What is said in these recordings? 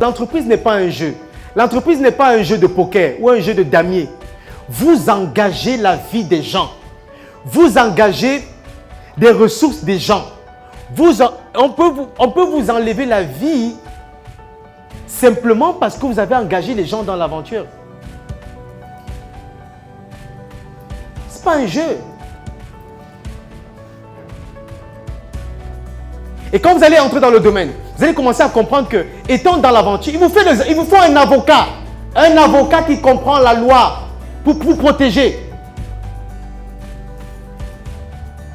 l'entreprise n'est pas un jeu. L'entreprise n'est pas un jeu de poker ou un jeu de damier. Vous engagez la vie des gens. Vous engagez des ressources des gens. On peut vous enlever la vie simplement parce que vous avez engagé les gens dans l'aventure. Ce n'est pas un jeu. Et quand vous allez entrer dans le domaine, vous allez commencer à comprendre que, étant dans l'aventure, il vous faut un avocat. Un avocat qui comprend la loi pour vous protéger.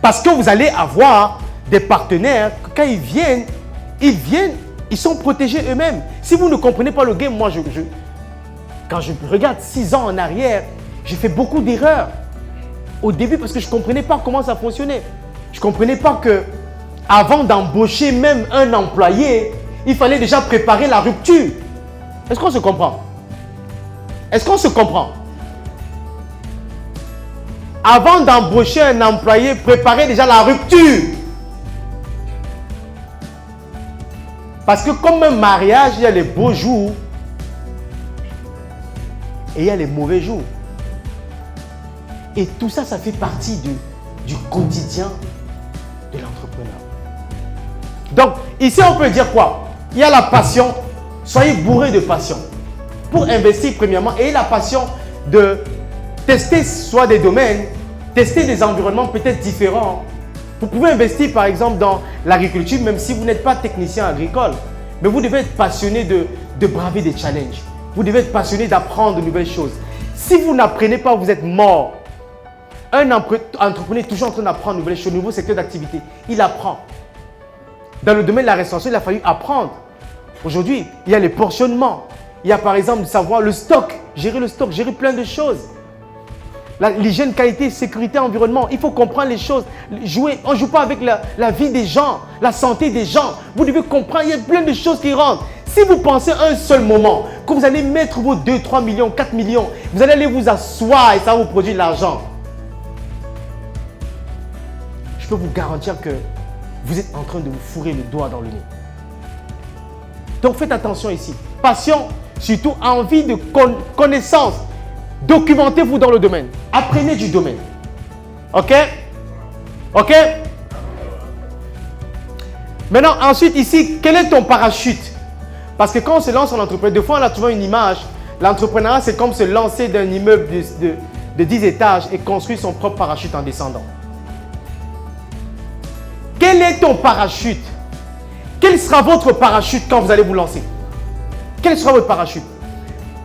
Parce que vous allez avoir des partenaires, quand ils viennent, ils sont protégés eux-mêmes. Si vous ne comprenez pas le game, moi, quand je regarde 6 ans en arrière, j'ai fait beaucoup d'erreurs. Au début, parce que je ne comprenais pas comment ça fonctionnait. Je ne comprenais pas que, avant d'embaucher même un employé, il fallait déjà préparer la rupture. Est-ce qu'on se comprend? Est-ce qu'on se comprend? Avant d'embaucher un employé, préparer déjà la rupture. Parce que comme un mariage, il y a les beaux jours et il y a les mauvais jours. Et tout ça, ça fait partie du quotidien de l'entrepreneur. Donc, ici, on peut dire quoi? Il y a la passion. Soyez bourrés de passion. Pour investir, premièrement, ayez la passion de tester soit des domaines, tester des environnements peut-être différents. Vous pouvez investir, par exemple, dans l'agriculture, même si vous n'êtes pas technicien agricole. Mais vous devez être passionné de braver des challenges. Vous devez être passionné d'apprendre de nouvelles choses. Si vous n'apprenez pas, vous êtes mort. Un entrepreneur est toujours en train d'apprendre de nouvelles choses, de nouveaux secteurs d'activité. Il apprend. Dans le domaine de la restauration, il a fallu apprendre. Aujourd'hui, il y a les portionnements. Il y a par exemple savoir le stock, gérer plein de choses. L'hygiène, qualité, sécurité, environnement. Il faut comprendre les choses. On ne joue pas avec la vie des gens, la santé des gens. Vous devez comprendre, il y a plein de choses qui rentrent. Si vous pensez un seul moment que vous allez mettre vos 2, 3 millions, 4 millions, vous allez aller vous asseoir et ça va vous produire de l'argent. Je peux vous garantir que vous êtes en train de vous fourrer le doigt dans le nez. Donc faites attention ici. Passion, surtout envie de connaissance. Documentez-vous dans le domaine. Apprenez du domaine. Ok? Ok? Maintenant, ensuite ici, quel est ton parachute? Parce que quand on se lance en entreprise, des fois on a trouvé une image. L'entrepreneuriat, c'est comme se lancer d'un immeuble de 10 étages et construire son propre parachute en descendant. Quel est ton parachute? Quel sera votre parachute quand vous allez vous lancer? Quel sera votre parachute?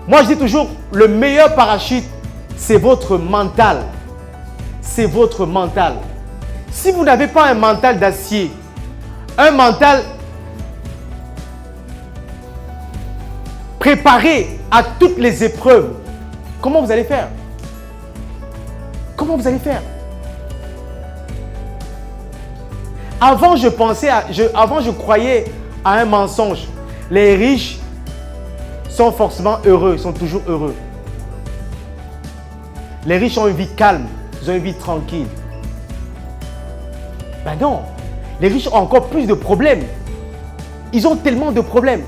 Moi, je dis toujours, le meilleur parachute, c'est votre mental. C'est votre mental. Si vous n'avez pas un mental d'acier, un mental préparé à toutes les épreuves, comment vous allez faire? Comment vous allez faire? Avant, je croyais à un mensonge. Les riches sont forcément heureux, ils sont toujours heureux. Les riches ont une vie calme, ils ont une vie tranquille. Ben non, les riches ont encore plus de problèmes. Ils ont tellement de problèmes.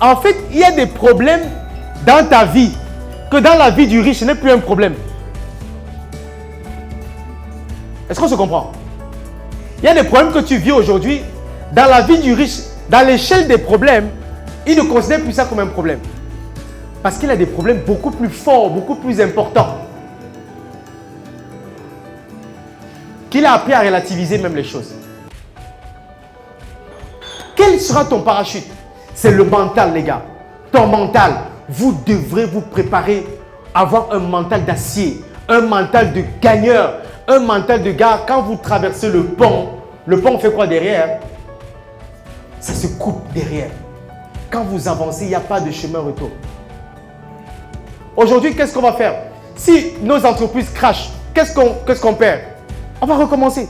En fait, il y a des problèmes dans ta vie que dans la vie du riche, ce n'est plus un problème. Est-ce qu'on se comprend? Il y a des problèmes que tu vis aujourd'hui, dans la vie du riche, dans l'échelle des problèmes, il ne considère plus ça comme un problème. Parce qu'il a des problèmes beaucoup plus forts, beaucoup plus importants. Qu'il a appris à relativiser même les choses. Quel sera ton parachute? C'est le mental, les gars. Ton mental. Vous devrez vous préparer à avoir un mental d'acier, un mental de gagneur, un mental de gars. Quand vous traversez le pont fait quoi derrière? Ça se coupe derrière. Quand vous avancez, il n'y a pas de chemin retour. Aujourd'hui, qu'est-ce qu'on va faire? Si nos entreprises crachent, qu'est-ce qu'on perd? On va recommencer.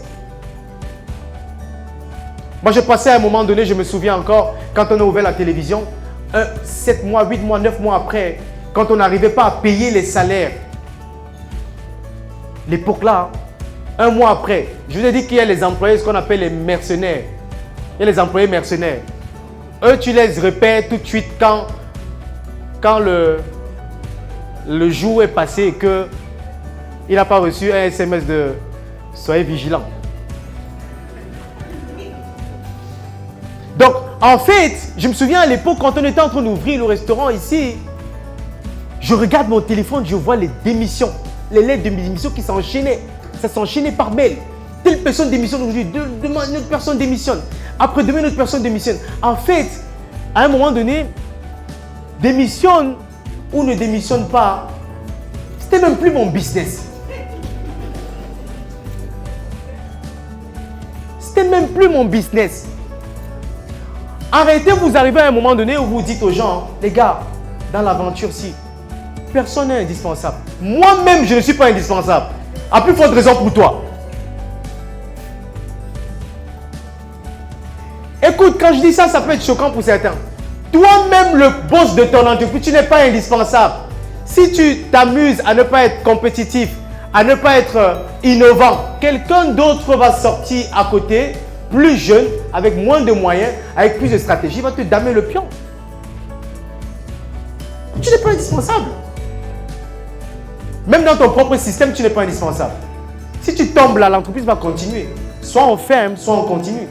Moi, j'ai passé à un moment donné, je me souviens encore, quand on a ouvert la télévision, 7 mois, 8 mois, 9 mois après, quand on n'arrivait pas à payer les salaires. L'époque là, un mois après, je vous ai dit qu'il y a les employés, ce qu'on appelle les mercenaires. Il y a les employés mercenaires. eux, tu les répètes tout de suite quand le jour est passé et qu'il n'a pas reçu un SMS de « Soyez vigilant ». Donc, en fait, je me souviens à l'époque, quand on était en train d'ouvrir le restaurant ici, je regarde mon téléphone, je vois les démissions, les lettres de démission qui s'enchaînaient. Ça s'enchaînait par mail. Telle personne démissionne aujourd'hui, demain une autre personne démissionne. Après demain une autre personne démissionne. En fait, à un moment donné, démissionne ou ne démissionne pas, c'était même plus mon business. C'était même plus mon business. En réalité, vous arrivez à un moment donné où vous dites aux gens, les gars, dans l'aventure-ci, personne n'est indispensable. Moi-même, je ne suis pas indispensable. À plus forte raison pour toi. Écoute, quand je dis ça, ça peut être choquant pour certains. Toi-même, le boss de ton entreprise, tu n'es pas indispensable. Si tu t'amuses à ne pas être compétitif, à ne pas être innovant, quelqu'un d'autre va sortir à côté, plus jeune, avec moins de moyens, avec plus de stratégie, va te damer le pion. Tu n'es pas indispensable. Même dans ton propre système, tu n'es pas indispensable. Si tu tombes là, l'entreprise va continuer. Soit on ferme, soit on continue.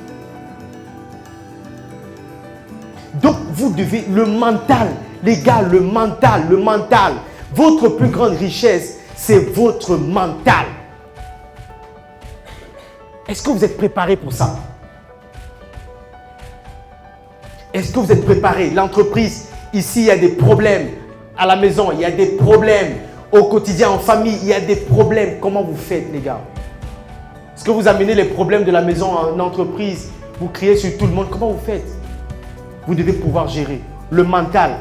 Donc, vous devez, le mental, les gars, le mental. Votre plus grande richesse, c'est votre mental. Est-ce que vous êtes préparé pour ça? Est-ce que vous êtes préparé? L'entreprise, ici, il y a des problèmes. À la maison, il y a des problèmes. Au quotidien, en famille, il y a des problèmes. Comment vous faites, les gars? Est-ce que vous amenez les problèmes de la maison en entreprise? Vous criez sur tout le monde. Comment vous faites? Vous devez pouvoir gérer le mental.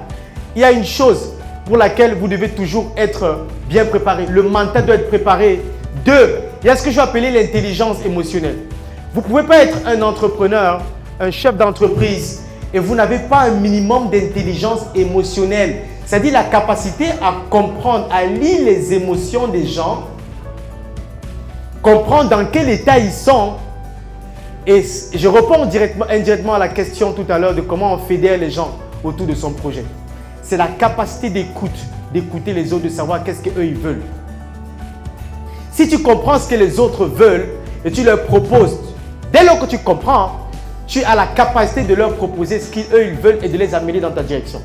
Il y a une chose pour laquelle vous devez toujours être bien préparé. Le mental doit être préparé. Deux, il y a ce que je vais appeler l'intelligence émotionnelle. Vous ne pouvez pas être un entrepreneur, un chef d'entreprise et vous n'avez pas un minimum d'intelligence émotionnelle. C'est-à-dire la capacité à comprendre, à lire les émotions des gens, comprendre dans quel état ils sont. Et je réponds indirectement à la question tout à l'heure de comment on fédère les gens autour de son projet. C'est la capacité d'écoute, d'écouter les autres, de savoir qu'est-ce qu'eux ils veulent. Si tu comprends ce que les autres veulent et tu leur proposes, dès lors que tu comprends, tu as la capacité de leur proposer ce qu'eux ils veulent et de les amener dans ta direction.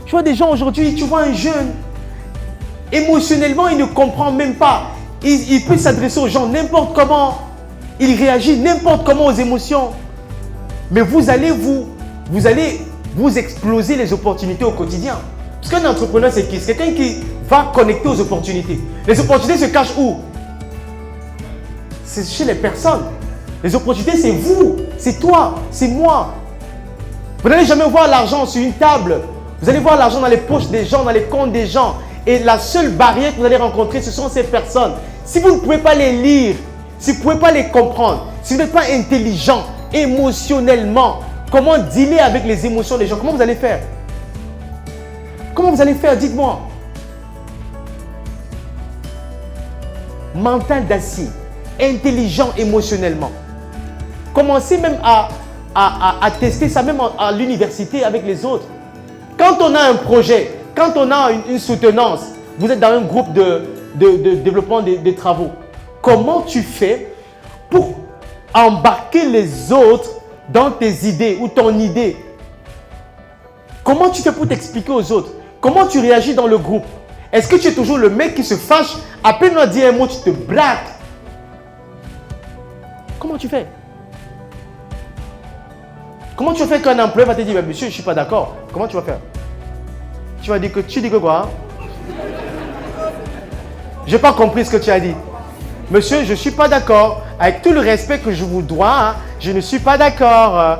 Je vois des gens aujourd'hui, tu vois un jeune, émotionnellement, il ne comprend même pas. Il peut s'adresser aux gens n'importe comment. Il réagit n'importe comment aux émotions. Mais vous allez vous exploser les opportunités au quotidien. Parce qu'un entrepreneur, c'est qui? C'est quelqu'un qui va connecter aux opportunités. Les opportunités se cachent où? C'est chez les personnes. Les opportunités, c'est vous, c'est toi, c'est moi. Vous n'allez jamais voir l'argent sur une table. Vous allez voir l'argent dans les poches des gens, dans les comptes des gens. Et la seule barrière que vous allez rencontrer, ce sont ces personnes. Si vous ne pouvez pas les lire, si vous ne pouvez pas les comprendre, si vous n'êtes pas intelligent émotionnellement, comment dealer avec les émotions des gens? Comment vous allez faire? Comment vous allez faire? Dites-moi. Mental d'acier, intelligent émotionnellement. Commencez même à tester ça même à l'université avec les autres. Quand on a un projet, quand on a une soutenance, vous êtes dans un groupe de développement des travaux. Comment tu fais pour embarquer les autres dans tes idées ou ton idée? Comment tu fais pour t'expliquer aux autres? Comment tu réagis dans le groupe? Est-ce que tu es toujours le mec qui se fâche? À peine on a dit un mot, tu te braques. Comment tu fais? Comment tu fais qu'un employé va te dire, monsieur, je ne suis pas d'accord? Comment tu vas faire? Tu vas dire que tu dis que quoi? Je n'ai pas compris ce que tu as dit. Monsieur, je ne suis pas d'accord. Avec tout le respect que je vous dois, je ne suis pas d'accord.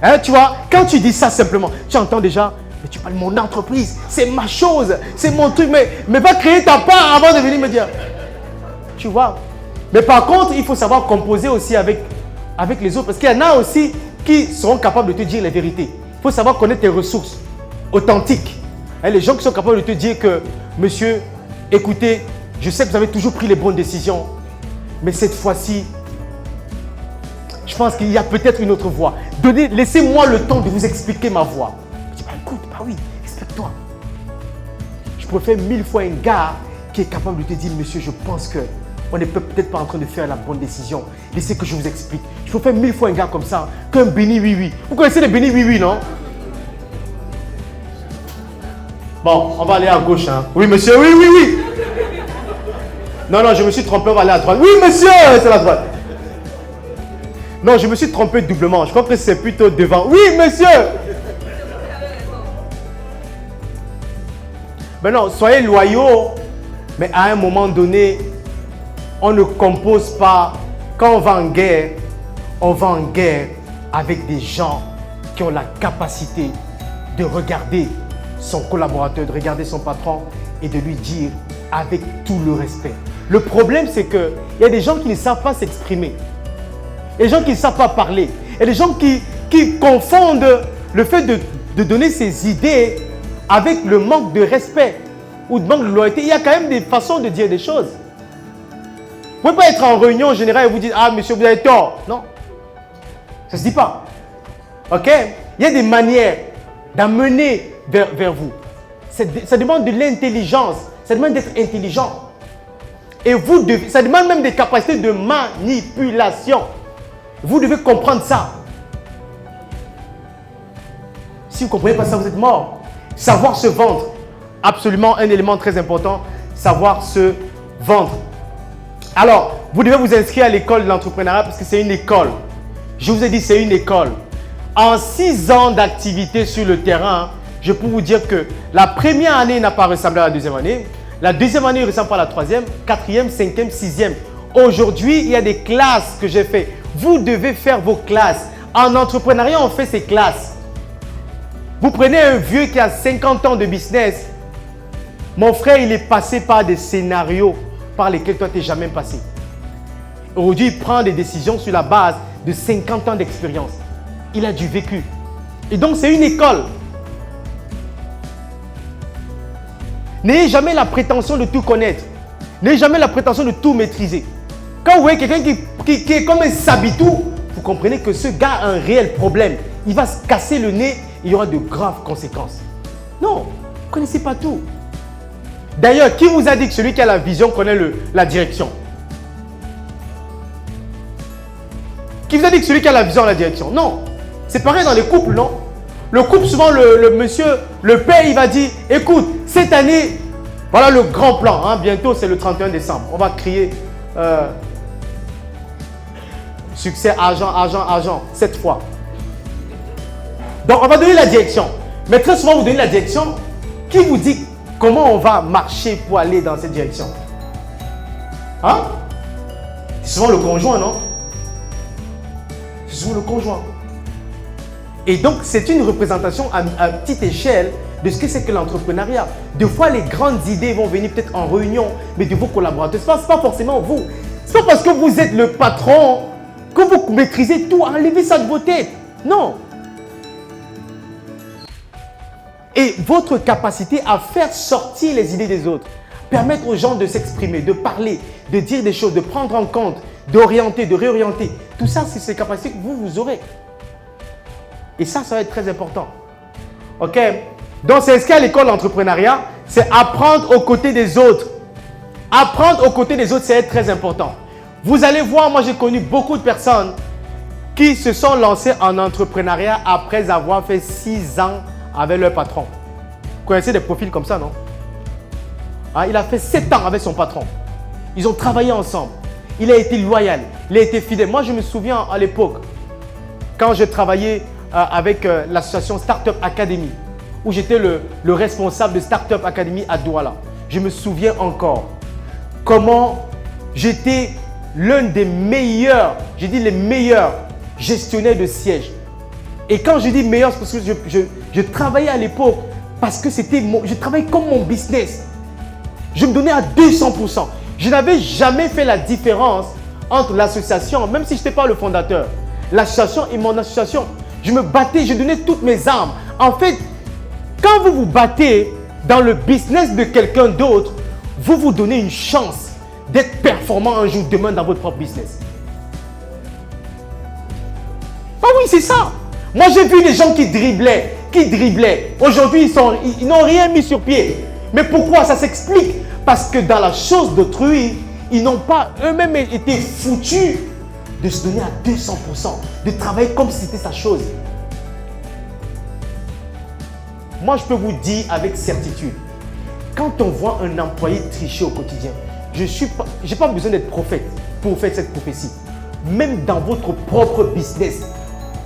Hein, tu vois, quand tu dis ça simplement, tu entends déjà, mais tu parles de mon entreprise, c'est ma chose, c'est mon truc, mais va créer ta part avant de venir me dire. Tu vois. Mais par contre, il faut savoir composer aussi avec les autres, parce qu'il y en a aussi qui seront capables de te dire les vérités. Il faut savoir connaître tes ressources authentiques. Hein, les gens qui sont capables de te dire que, monsieur, écoutez, je sais que vous avez toujours pris les bonnes décisions, Mais cette fois-ci, je pense qu'il y a peut-être une autre voie. Laissez-moi le temps de vous expliquer ma voie. Je dis, écoute, oui, explique-toi. Je préfère 1000 fois un gars qui est capable de te dire, monsieur, je pense qu'on n'est peut-être pas en train de faire la bonne décision. Laissez que je vous explique. Je préfère 1000 fois un gars comme ça qu'un béni oui-oui. Vous connaissez les béni oui-oui, non? Bon, on va aller à gauche. Hein. Oui, monsieur, oui. Non, je me suis trompé, on va aller à droite. Oui, monsieur, c'est la droite. Non, je me suis trompé doublement. Je crois que c'est plutôt devant. Oui, monsieur. Mais non, soyez loyaux. Mais à un moment donné, on ne compose pas. Quand on va en guerre avec des gens qui ont la capacité de regarder son collaborateur, de regarder son patron et de lui dire avec tout le respect. Le problème, c'est qu'il y a des gens qui ne savent pas s'exprimer. Il y a des gens qui ne savent pas parler. Il y a des gens qui confondent le fait de donner ses idées avec le manque de respect ou de manque de loyauté. Il y a quand même des façons de dire des choses. Vous ne pouvez pas être en réunion générale et vous dire « Ah, monsieur, vous avez tort ». Non. Ça ne se dit pas. OK? Il y a des manières d'amener vers vous. Ça demande de l'intelligence. Ça demande d'être intelligent. Et ça demande même des capacités de manipulation. Vous devez comprendre ça. Si vous ne comprenez pas ça, vous êtes mort. Savoir se vendre. Absolument un élément très important. Savoir se vendre. Alors, vous devez vous inscrire à l'école de l'entrepreneuriat parce que c'est une école. Je vous ai dit, c'est une école. En 6 ans d'activité sur le terrain, je peux vous dire que la première année n'a pas ressemblé à la deuxième année. La deuxième année ne ressemble pas à la troisième, quatrième, cinquième, sixième. Aujourd'hui, il y a des classes que j'ai faites. Vous devez faire vos classes. En entrepreneuriat, on fait ces classes. Vous prenez un vieux qui a 50 ans de business. Mon frère, il est passé par des scénarios par lesquels toi, tu n'es jamais passé. Aujourd'hui, il prend des décisions sur la base de 50 ans d'expérience. Il a du vécu. Et donc, c'est une école. N'ayez jamais la prétention de tout connaître. N'ayez jamais la prétention de tout maîtriser. Quand vous voyez quelqu'un qui est comme un sabitou, vous comprenez que ce gars a un réel problème. Il va se casser le nez et il y aura de graves conséquences. Non, vous ne connaissez pas tout. D'ailleurs, qui vous a dit que celui qui a la vision connaît la direction? Qui vous a dit que celui qui a la vision a la direction? Non. C'est pareil dans les couples, non? Le couple, souvent, le monsieur, le père, il va dire, écoute, cette année, voilà le grand plan. Hein, bientôt, c'est le 31 décembre. On va crier succès, argent, cette fois. Donc, on va donner la direction. Mais très souvent, vous donnez la direction. Qui vous dit comment on va marcher pour aller dans cette direction? Hein? C'est souvent le conjoint, non? C'est souvent le conjoint. Et donc, c'est une représentation à petite échelle de ce que c'est que l'entrepreneuriat. Des fois, les grandes idées vont venir peut-être en réunion, mais de vos collaborateurs. Ce n'est pas forcément vous. Ce n'est pas parce que vous êtes le patron que vous maîtrisez tout. Enlevez ça de vos têtes. Non. Et votre capacité à faire sortir les idées des autres, permettre aux gens de s'exprimer, de parler, de dire des choses, de prendre en compte, d'orienter, de réorienter. Tout ça, c'est ces capacités que vous aurez. Et ça va être très important. OK? Donc, c'est ce qu'à l'école d'entrepreneuriat, c'est apprendre aux côtés des autres. Apprendre aux côtés des autres, c'est très important. Vous allez voir, moi, j'ai connu beaucoup de personnes qui se sont lancées en entrepreneuriat après avoir fait 6 ans avec leur patron. Vous connaissez des profils comme ça, non? Ah, il a fait 7 ans avec son patron. Ils ont travaillé ensemble. Il a été loyal. Il a été fidèle. Moi, je me souviens à l'époque, quand je travaillais avec l'association Startup Academy, où j'étais le responsable de Startup Academy à Douala. Je me souviens encore comment j'étais l'un des meilleurs, j'ai dit les meilleurs gestionnaires de sièges. Et quand je dis meilleur, c'est parce que je travaillais à l'époque, parce que je travaillais comme mon business. Je me donnais à 200%. Je n'avais jamais fait la différence entre l'association, même si je n'étais pas le fondateur, l'association et mon association. Je me battais, je donnais toutes mes armes. En fait, quand vous vous battez dans le business de quelqu'un d'autre, vous vous donnez une chance d'être performant un jour, demain dans votre propre business. Ah oui, c'est ça. Moi, j'ai vu des gens qui driblaient. Aujourd'hui, ils n'ont rien mis sur pied. Mais pourquoi? Ça s'explique. Parce que dans la chose d'autrui, ils n'ont pas eux-mêmes été foutus de se donner à 200%, de travailler comme si c'était sa chose. Moi, je peux vous dire avec certitude, quand on voit un employé tricher au quotidien, je n'ai pas besoin d'être prophète pour faire cette prophétie. Même dans votre propre business,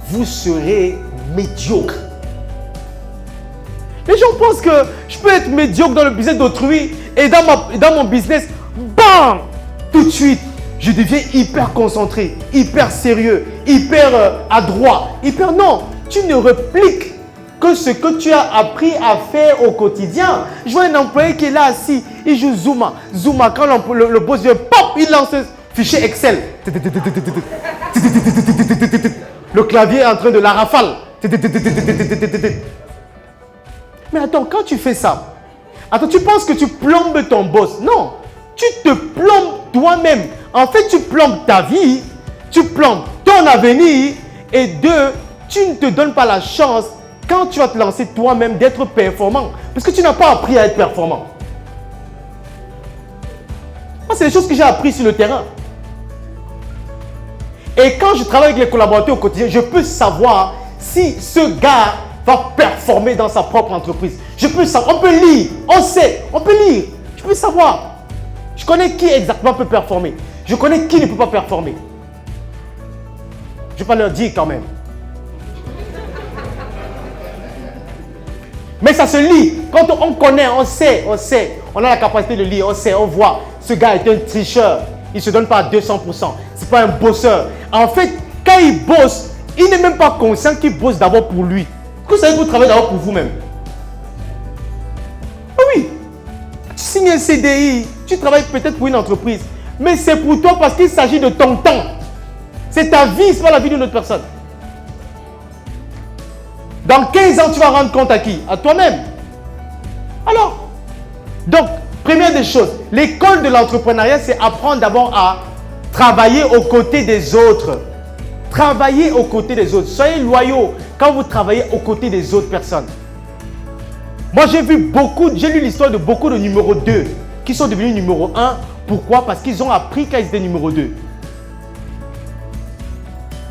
vous serez médiocre. Les gens pensent que je peux être médiocre dans le business d'autrui et dans mon business, bam, tout de suite, je deviens hyper concentré, hyper sérieux, hyper adroit. Non, tu ne répliques que ce que tu as appris à faire au quotidien. Je vois un employé qui est là assis, il joue Zuma. Quand le boss vient, pop, il lance un fichier Excel. Le clavier est en train de la rafale. Mais attends, quand tu fais ça, tu penses que tu plombes ton boss. Non, tu te plombes toi-même. En fait, tu plombes ta vie, tu plombes ton avenir et tu ne te donnes pas la chance quand tu vas te lancer toi-même d'être performant. Parce que tu n'as pas appris à être performant. Moi, c'est des choses que j'ai appris sur le terrain. Et quand je travaille avec les collaborateurs au quotidien, je peux savoir si ce gars va performer dans sa propre entreprise. Je peux savoir, on peut lire, on sait, on peut lire. Je peux savoir. Je connais qui exactement peut performer. Je connais qui ne peut pas performer. Je ne vais pas leur dire quand même. Mais ça se lit. Quand on connaît, on sait. On a la capacité de lire, on sait, on voit. Ce gars est un tricheur. Il ne se donne pas à 200%. Ce n'est pas un bosseur. En fait, quand il bosse, il n'est même pas conscient qu'il bosse d'abord pour lui. Vous savez que vous travaillez d'abord pour vous-même. Ah oui. Tu signes un CDI, tu travailles peut-être pour une entreprise, mais c'est pour toi parce qu'il s'agit de ton temps. C'est ta vie, ce n'est pas la vie d'une autre personne. Dans 15 ans, tu vas rendre compte à qui? À toi-même. Alors, donc, première des choses, l'école de l'entrepreneuriat, c'est apprendre d'abord à travailler aux côtés des autres. Travaillez aux côtés des autres. Soyez loyaux quand vous travaillez aux côtés des autres personnes. Moi, j'ai lu l'histoire de beaucoup de numéro 2 qui sont devenus numéro 1. Pourquoi? Parce qu'ils ont appris quand ils étaient numéro 2.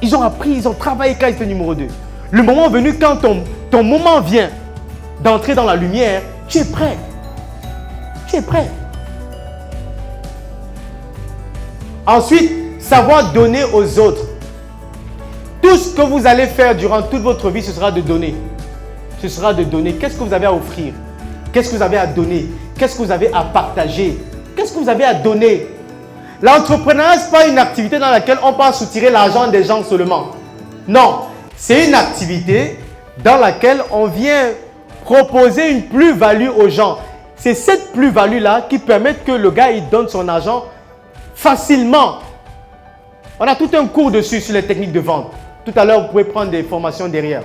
Ils ont appris, ils ont travaillé quand ils étaient numéro 2. Le moment venu, quand ton moment vient d'entrer dans la lumière, tu es prêt. Tu es prêt. Ensuite, savoir donner aux autres. Tout ce que vous allez faire durant toute votre vie, ce sera de donner. Ce sera de donner. Qu'est-ce que vous avez à offrir? Qu'est-ce que vous avez à donner? Qu'est-ce que vous avez à partager? Qu'est-ce que vous avez à donner? L'entrepreneuriat, ce n'est pas une activité dans laquelle on peut soutirer l'argent des gens seulement. Non, c'est une activité dans laquelle on vient proposer une plus-value aux gens. C'est cette plus-value-là qui permet que le gars il donne son argent facilement. On a tout un cours dessus sur les techniques de vente. Tout à l'heure, vous pouvez prendre des formations derrière.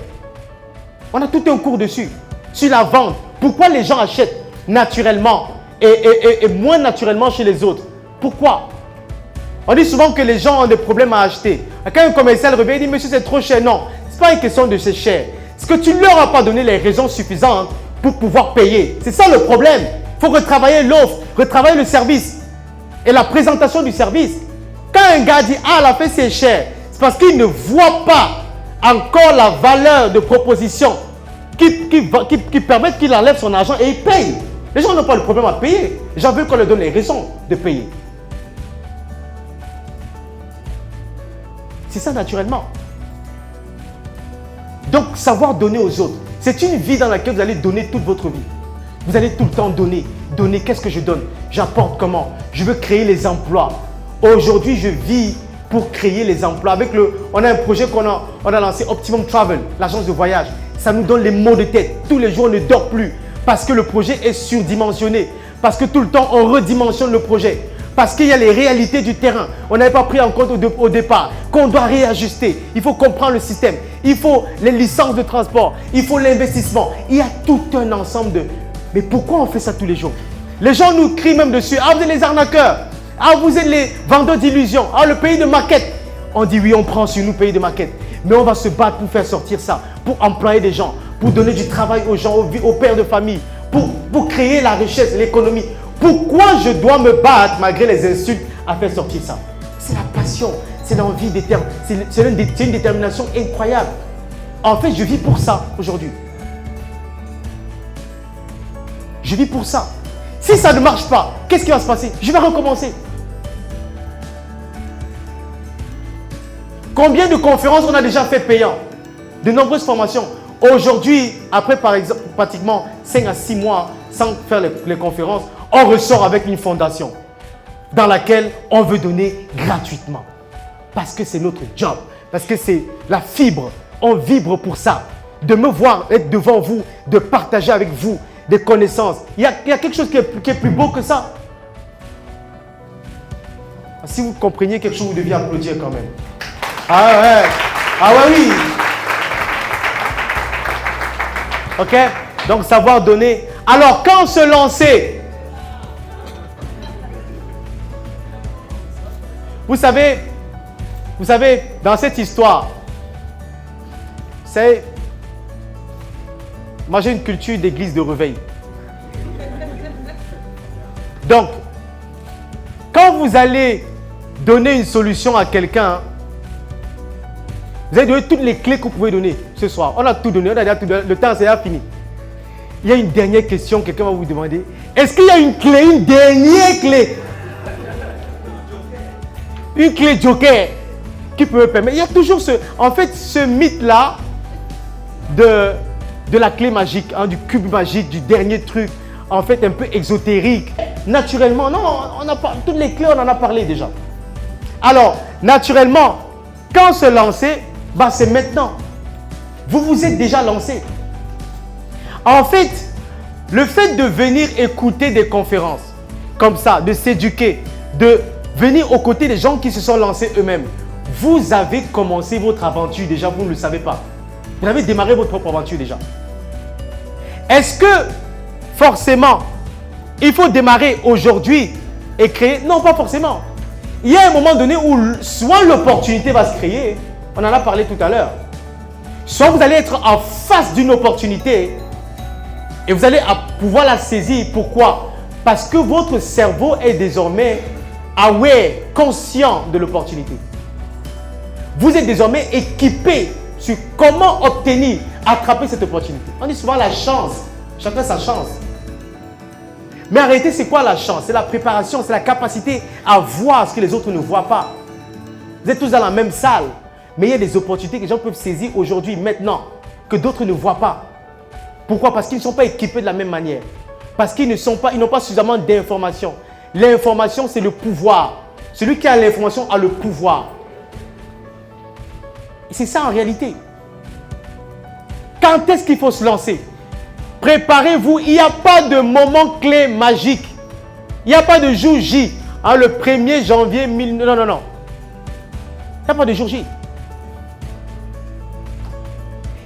On a tout un cours dessus, sur la vente. Pourquoi les gens achètent naturellement et moins naturellement chez les autres? Pourquoi? On dit souvent que les gens ont des problèmes à acheter. Quand un commercial revient, il dit « Monsieur, c'est trop cher. » Non, ce n'est pas une question de c'est cher. C'est que tu ne leur as pas donné les raisons suffisantes pour pouvoir payer. C'est ça le problème. Il faut retravailler l'offre, retravailler le service et la présentation du service. Quand un gars dit « Ah, la fait c'est cher », c'est parce qu'il ne voit pas encore la valeur de proposition qui permettent qu'il enlève son argent et il paye. Les gens n'ont pas le problème à payer. Les gens veulent qu'on leur donne les raisons de payer. C'est ça naturellement. Donc, savoir donner aux autres. C'est une vie dans laquelle vous allez donner toute votre vie. Vous allez tout le temps donner. Donner, qu'est-ce que je donne? J'apporte comment? Je veux créer les emplois. Aujourd'hui, je vis pour créer les emplois. On a un projet qu'on a lancé, Optimum Travel, l'agence de voyage. Ça nous donne les maux de tête. Tous les jours, on ne dort plus parce que le projet est surdimensionné. Parce que tout le temps, on redimensionne le projet. Parce qu'il y a les réalités du terrain. On n'avait pas pris en compte au départ qu'on doit réajuster. Il faut comprendre le système. Il faut les licences de transport. Il faut l'investissement. Il y a tout un ensemble de... Mais pourquoi on fait ça tous les jours? Les gens nous crient même dessus. Ah, vous êtes les arnaqueurs. Ah, vous êtes les vendeurs d'illusions. Ah, le pays de maquettes. On dit oui, on prend sur nous pays de maquettes. Mais on va se battre pour faire sortir ça, pour employer des gens, pour donner du travail aux gens, aux pères de famille, pour créer la richesse, l'économie. Pourquoi je dois me battre malgré les insultes à faire sortir ça? C'est la passion, c'est l'envie, c'est une détermination incroyable. En fait, je vis pour ça aujourd'hui. Je vis pour ça. Si ça ne marche pas, qu'est-ce qui va se passer? Je vais recommencer. Combien de conférences on a déjà fait payant? De nombreuses formations. Aujourd'hui, après par exemple pratiquement 5 à 6 mois sans faire les conférences, on ressort avec une fondation dans laquelle on veut donner gratuitement. Parce que c'est notre job. Parce que c'est la fibre. On vibre pour ça. De me voir être devant vous, de partager avec vous des connaissances. Il y a quelque chose qui est plus beau que ça. Si vous compreniez quelque chose, vous deviez applaudir quand même. Ah ouais. Ah ouais, oui. Ok? Donc, savoir donner. Alors, quand se lancer? Vous savez, dans cette histoire, c'est... Moi, j'ai une culture d'église de réveil. Donc, quand vous allez donner une solution à quelqu'un, vous allez donner toutes les clés que vous pouvez donner ce soir. On a tout donné, on a déjà tout donné. Le temps, c'est déjà fini. Il y a une dernière question, quelqu'un va vous demander. Est-ce qu'il y a une clé, une dernière clé? Une clé joker qui peut me permettre. Il y a toujours ce mythe-là de la clé magique, hein, du cube magique, du dernier truc, en fait un peu exotérique. Naturellement, non, toutes les clés, on en a parlé déjà. Alors, naturellement, quand se lancer, bah, c'est maintenant. Vous vous êtes déjà lancé. En fait, le fait de venir écouter des conférences, comme ça, de s'éduquer, de venir aux côtés des gens qui se sont lancés eux-mêmes, vous avez commencé votre aventure déjà, vous ne le savez pas. Vous avez démarré votre propre aventure déjà. Est-ce que, forcément, il faut démarrer aujourd'hui et créer? Non, pas forcément. Il y a un moment donné où soit l'opportunité va se créer, on en a parlé tout à l'heure, soit vous allez être en face d'une opportunité et vous allez pouvoir la saisir. Pourquoi? Parce que votre cerveau est désormais aware, conscient de l'opportunité. Vous êtes désormais équipé sur comment obtenir, attraper cette opportunité. On dit souvent la chance, chacun sa chance. Mais en réalité, c'est quoi la chance? C'est la préparation, c'est la capacité à voir ce que les autres ne voient pas. Vous êtes tous dans la même salle, mais il y a des opportunités que les gens peuvent saisir aujourd'hui, maintenant, que d'autres ne voient pas. Pourquoi? Parce qu'ils ne sont pas équipés de la même manière. Parce qu'ils n'ont pas suffisamment d'informations. L'information, c'est le pouvoir. Celui qui a l'information a le pouvoir. C'est ça en réalité. Quand est-ce qu'il faut se lancer? Préparez-vous, il n'y a pas de moment clé magique. Il n'y a pas de jour J. Hein, le 1er janvier, non. Il n'y a pas de jour J.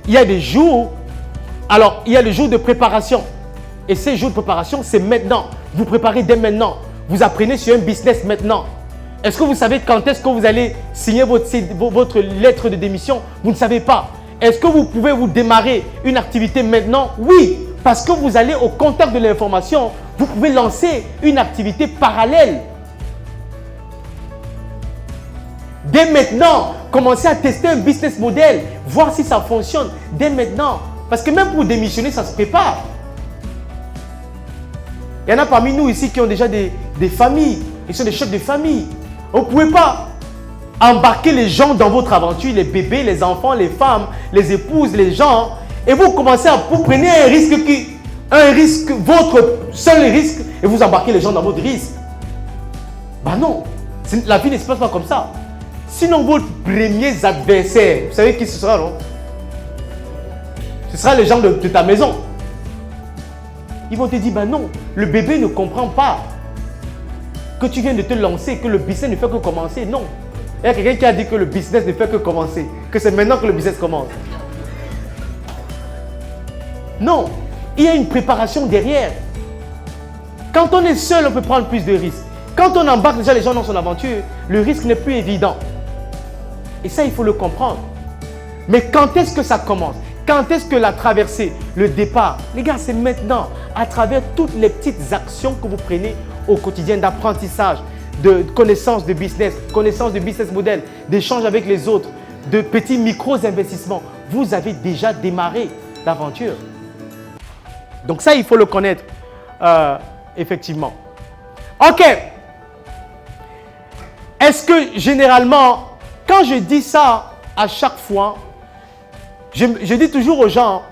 Il y a des jours, alors il y a les jours de préparation. Et ces jours de préparation, c'est maintenant. Vous préparez dès maintenant. Vous apprenez sur un business maintenant. Est-ce que vous savez quand est-ce que vous allez signer votre lettre de démission? Vous ne savez pas. Est-ce que vous pouvez vous démarrer une activité maintenant? Oui, parce que vous allez au contact de l'information, vous pouvez lancer une activité parallèle. Dès maintenant, commencez à tester un business model, voir si ça fonctionne dès maintenant. Parce que même pour démissionner, ça se prépare. Il y en a parmi nous ici qui ont déjà des familles, ils sont des chefs de famille. Vous ne pouvez pas embarquer les gens dans votre aventure, les bébés, les enfants, les femmes, les épouses, les gens, et vous commencez vous prenez un risque, votre seul risque, et vous embarquez les gens dans votre risque. Ben non, la vie ne se passe pas comme ça. Sinon, vos premiers adversaires, vous savez qui ce sera, non? Ce sera les gens de ta maison. Ils vont te dire, ben non, le bébé ne comprend pas que tu viens de te lancer, que le business ne fait que commencer. Non. Il y a quelqu'un qui a dit que le business ne fait que commencer, que c'est maintenant que le business commence. Non, il y a une préparation derrière. Quand on est seul, on peut prendre plus de risques. Quand on embarque déjà les gens dans son aventure, le risque n'est plus évident. Et ça, il faut le comprendre. Mais quand est-ce que ça commence? Quand est-ce que la traversée, le départ? Les gars, c'est maintenant, à travers toutes les petites actions que vous prenez au quotidien d'apprentissage, de connaissance de business model, d'échange avec les autres, de petits micro-investissements. Vous avez déjà démarré l'aventure. Donc ça, il faut le connaître, effectivement. OK. Est-ce que généralement, quand je dis ça à chaque fois, je dis toujours aux gens,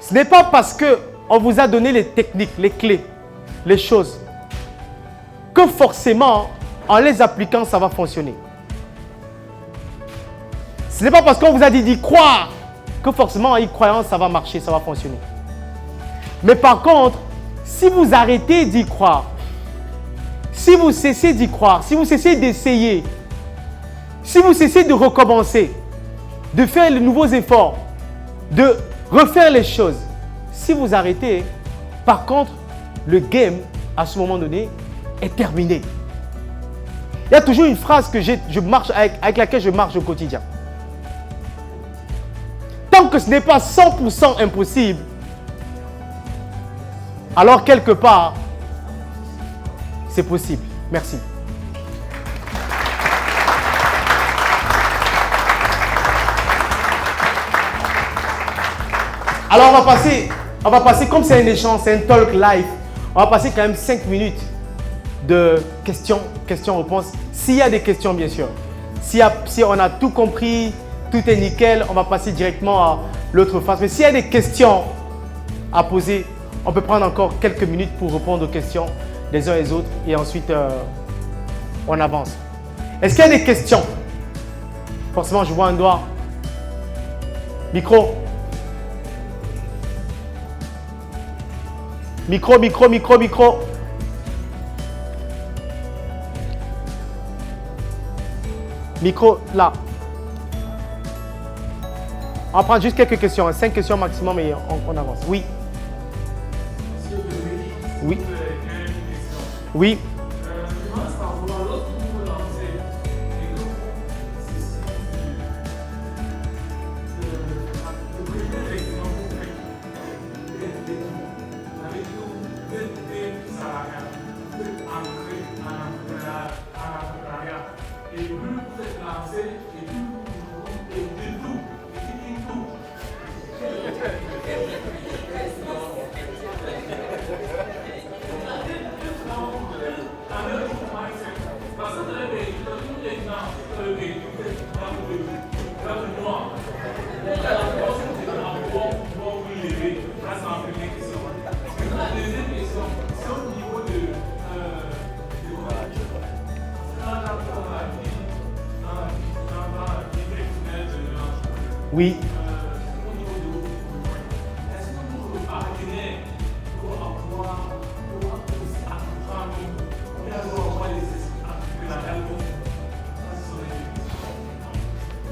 ce n'est pas parce qu'on vous a donné les techniques, les clés, les choses, que forcément, en les appliquant, ça va fonctionner. Ce n'est pas parce qu'on vous a dit d'y croire que forcément, en y croyant, ça va marcher, ça va fonctionner. Mais par contre, si vous arrêtez d'y croire, si vous cessez d'y croire, si vous cessez d'essayer, si vous cessez de recommencer, de faire de nouveaux efforts, de refaire les choses, si vous arrêtez, par contre, le game, à ce moment donné, est terminé. Il y a toujours une phrase que avec laquelle je marche au quotidien. Tant que ce n'est pas 100% impossible, alors quelque part, c'est possible. Merci. Alors on va passer, comme c'est un échange, c'est un talk live, on va passer quand même 5 minutes de questions-réponses. S'il y a des questions, bien sûr. Si on a tout compris, tout est nickel, on va passer directement à l'autre phase. Mais s'il y a des questions à poser, on peut prendre encore quelques minutes pour répondre aux questions des uns et des autres et ensuite on avance. Est-ce qu'il y a des questions? Forcément, je vois un doigt. Micro. Micro. Micro, là. On va prendre juste quelques questions, 5 questions maximum et on avance. Oui. Oui. Oui. Oui.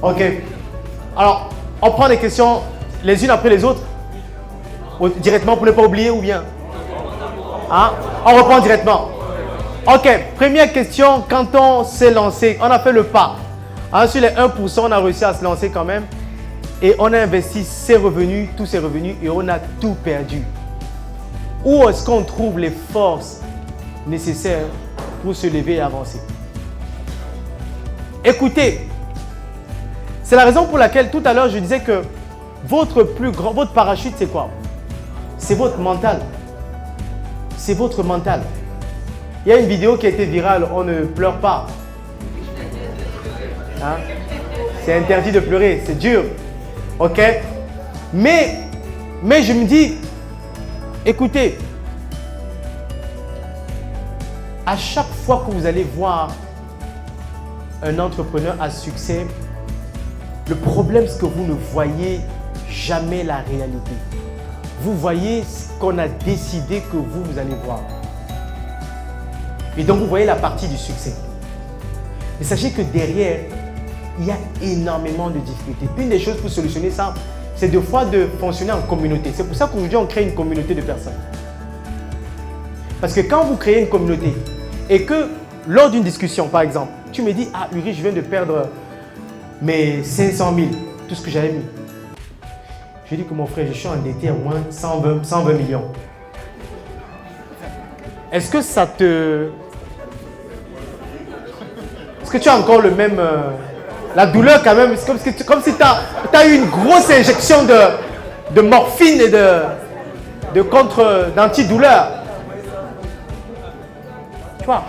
Ok. Alors, on prend les questions les unes après les autres, directement pour ne pas oublier ou bien? Hein? On reprend directement. Ok, première question, quand on s'est lancé, on a fait le pas. Hein, sur les 1%, on a réussi à se lancer quand même. Et on a investi ses revenus, tous ses revenus, et on a tout perdu. Où est-ce qu'on trouve les forces nécessaires pour se lever et avancer? Écoutez, c'est la raison pour laquelle tout à l'heure je disais que votre parachute, c'est quoi? C'est votre mental. C'est votre mental. Il y a une vidéo qui a été virale, on ne pleure pas. Hein? C'est interdit de pleurer, c'est dur. Ok? Mais je me dis, écoutez, à chaque fois que vous allez voir un entrepreneur à succès, le problème, c'est que vous ne voyez jamais la réalité. Vous voyez ce qu'on a décidé que vous allez voir. Et donc, vous voyez la partie du succès. Mais sachez que derrière, il y a énormément de difficultés. Une des choses pour solutionner ça, c'est de fois de fonctionner en communauté. C'est pour ça qu'aujourd'hui, on crée une communauté de personnes. Parce que quand vous créez une communauté, et que lors d'une discussion, par exemple, tu me dis, ah Uri, je viens de perdre mes 500 000, tout ce que j'avais mis. Je dis que mon frère, je suis endetté à moins 120 millions. Est-ce que ça te... Est-ce que tu as encore le même... la douleur quand même, c'est comme si tu as eu une grosse injection de morphine et d'antidouleur. Tu vois?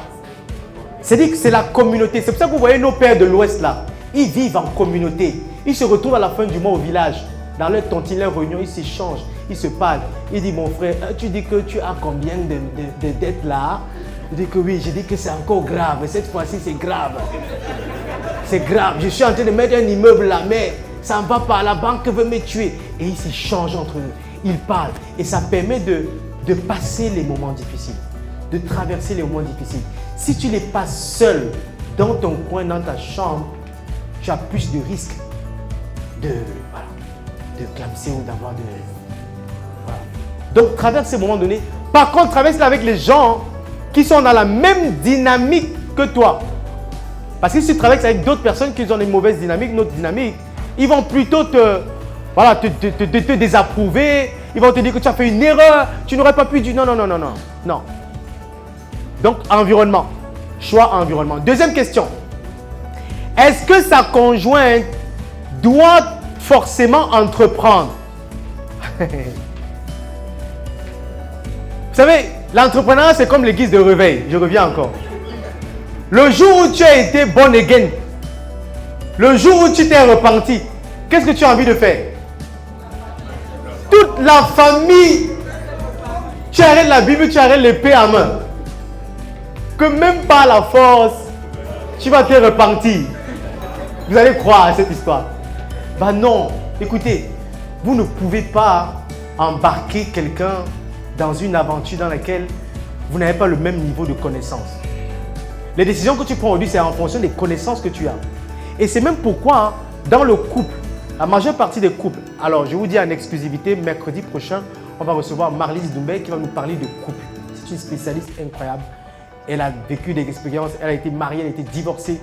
C'est-à-dire que c'est la communauté. C'est pour ça que vous voyez nos pères de l'Ouest là. Ils vivent en communauté. Ils se retrouvent à la fin du mois au village. Dans leur tontine, leur réunion, ils s'échangent, ils se parlent. Ils disent, mon frère, tu dis que tu as combien de dettes là? Je dis que oui, je dis que c'est encore grave. Cette fois-ci, c'est grave. C'est grave. Je suis en train de mettre un immeuble là, mais ça ne va pas. La banque veut me tuer. Et ils s'échangent entre eux. Ils parlent. Et ça permet de passer les moments difficiles, de traverser les moments difficiles. Si tu les passes seul, dans ton coin, dans ta chambre, tu as plus de risques de clamser ou d'avoir de... Voilà. Donc, traverse ces moments donnés. Par contre, traverse-les avec les gens qui sont dans la même dynamique que toi. Parce que si tu traverses avec d'autres personnes qui ont une mauvaise dynamique, notre dynamique, ils vont plutôt te désapprouver. Ils vont te dire que tu as fait une erreur. Tu n'aurais pas pu dire non, non, non, non, non. Non. Donc, environnement. Choix environnement. Deuxième question. Est-ce que sa conjointe doit forcément entreprendre? Vous savez, l'entrepreneuriat, c'est comme l'église de réveil. Je reviens encore. Le jour où tu as été born again, le jour où tu t'es repenti, qu'est-ce que tu as envie de faire? Toute la famille, tu arrêtes la Bible, tu arrêtes l'épée à main. Que même par la force, tu vas te repentir. Vous allez croire à cette histoire? Ben non, écoutez, vous ne pouvez pas embarquer quelqu'un dans une aventure dans laquelle vous n'avez pas le même niveau de connaissance. Les décisions que tu prends aujourd'hui, c'est en fonction des connaissances que tu as. Et c'est même pourquoi, dans le couple, la majeure partie des couples, alors je vous dis en exclusivité, mercredi prochain, on va recevoir Marlise Doumbé qui va nous parler de couple. C'est une spécialiste incroyable. Elle a vécu des expériences, elle a été mariée, elle a été divorcée.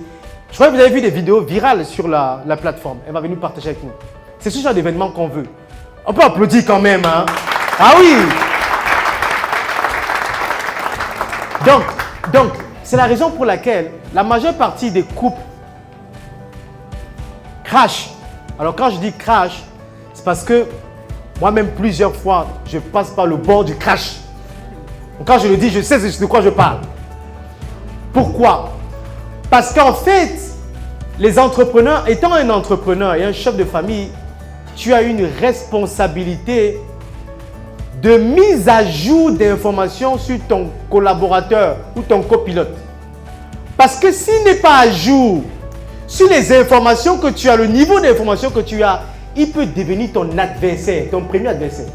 Je crois que vous avez vu des vidéos virales sur la plateforme. Elle va venir partager avec nous. C'est ce genre d'événement qu'on veut. On peut applaudir quand même, hein? Ah oui! Donc, c'est la raison pour laquelle la majeure partie des couples crashent. Alors quand je dis crash, c'est parce que moi-même plusieurs fois, je passe par le bord du crash. Donc, quand je le dis, je sais de quoi je parle. Pourquoi? Parce qu'en fait, les entrepreneurs, étant un entrepreneur et un chef de famille, tu as une responsabilité de mise à jour d'informations sur ton collaborateur ou ton copilote. Parce que s'il n'est pas à jour sur les informations que tu as, le niveau d'information que tu as, il peut devenir ton adversaire, ton premier adversaire.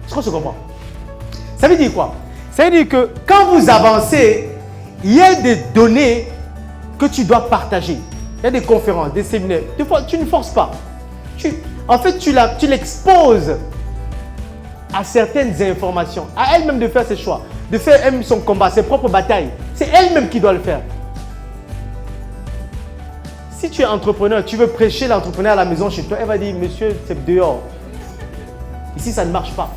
Est-ce qu'on se comprend? Ça veut dire quoi? Ça veut dire que quand vous avancez, il y a des données que tu dois partager. Il y a des conférences, des séminaires. Des fois, tu ne forces pas. En fait, tu l'exposes à certaines informations, à elle-même de faire ses choix, de faire elle-même son combat, ses propres batailles. C'est elle-même qui doit le faire. Si tu es entrepreneur, tu veux prêcher l'entrepreneur à la maison chez toi, elle va dire, monsieur, c'est dehors. Ici, ça ne marche pas.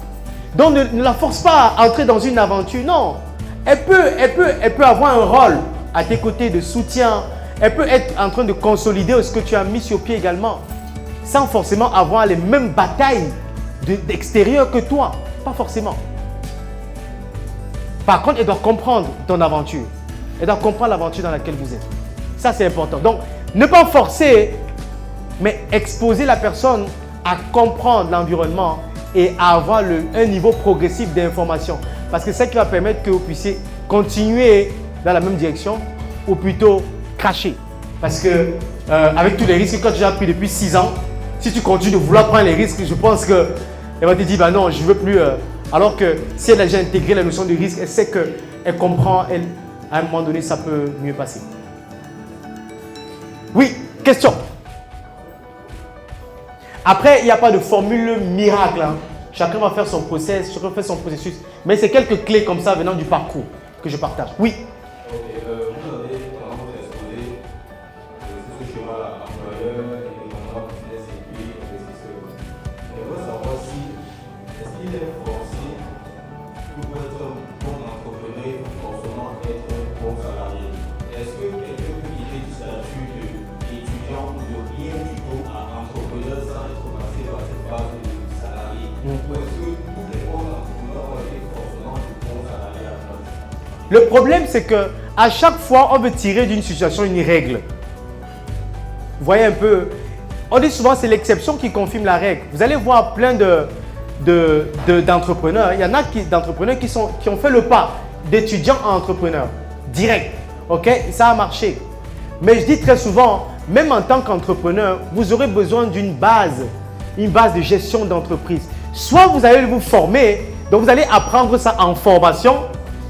Donc, ne la force pas à entrer dans une aventure. Non. Elle peut avoir un rôle à tes côtés de soutien. Elle peut être en train de consolider ce que tu as mis sur pied également, sans forcément avoir les mêmes batailles d'extérieur que toi. Pas forcément. Par contre, elle doit comprendre ton aventure. Elle doit comprendre l'aventure dans laquelle vous êtes. Ça, c'est important. Donc, ne pas forcer, mais exposer la personne à comprendre l'environnement et à avoir un niveau progressif d'information. Parce que c'est ça qui va permettre que vous puissiez continuer dans la même direction ou plutôt cracher. Parce que avec tous les risques que tu as pris depuis 6 ans, si tu continues de vouloir prendre les risques, je pense qu'elle va te dire, bah non, je ne veux plus. Alors que si elle a déjà intégré la notion de risque, elle sait qu'elle comprend, à un moment donné, ça peut mieux passer. Oui, question. Après, il n'y a pas de formule miracle. Hein. Chacun va faire son processus. Mais c'est quelques clés comme ça venant du parcours que je partage. Oui. Le problème, c'est que à chaque fois, on veut tirer d'une situation une règle. Vous voyez un peu, on dit souvent c'est l'exception qui confirme la règle. Vous allez voir plein d'entrepreneurs. Il y en a d'entrepreneurs qui ont fait le pas d'étudiant à entrepreneur direct. Ok, ça a marché. Mais je dis très souvent, même en tant qu'entrepreneur, vous aurez besoin d'une base, une base de gestion d'entreprise. Soit vous allez vous former, donc vous allez apprendre ça en formation.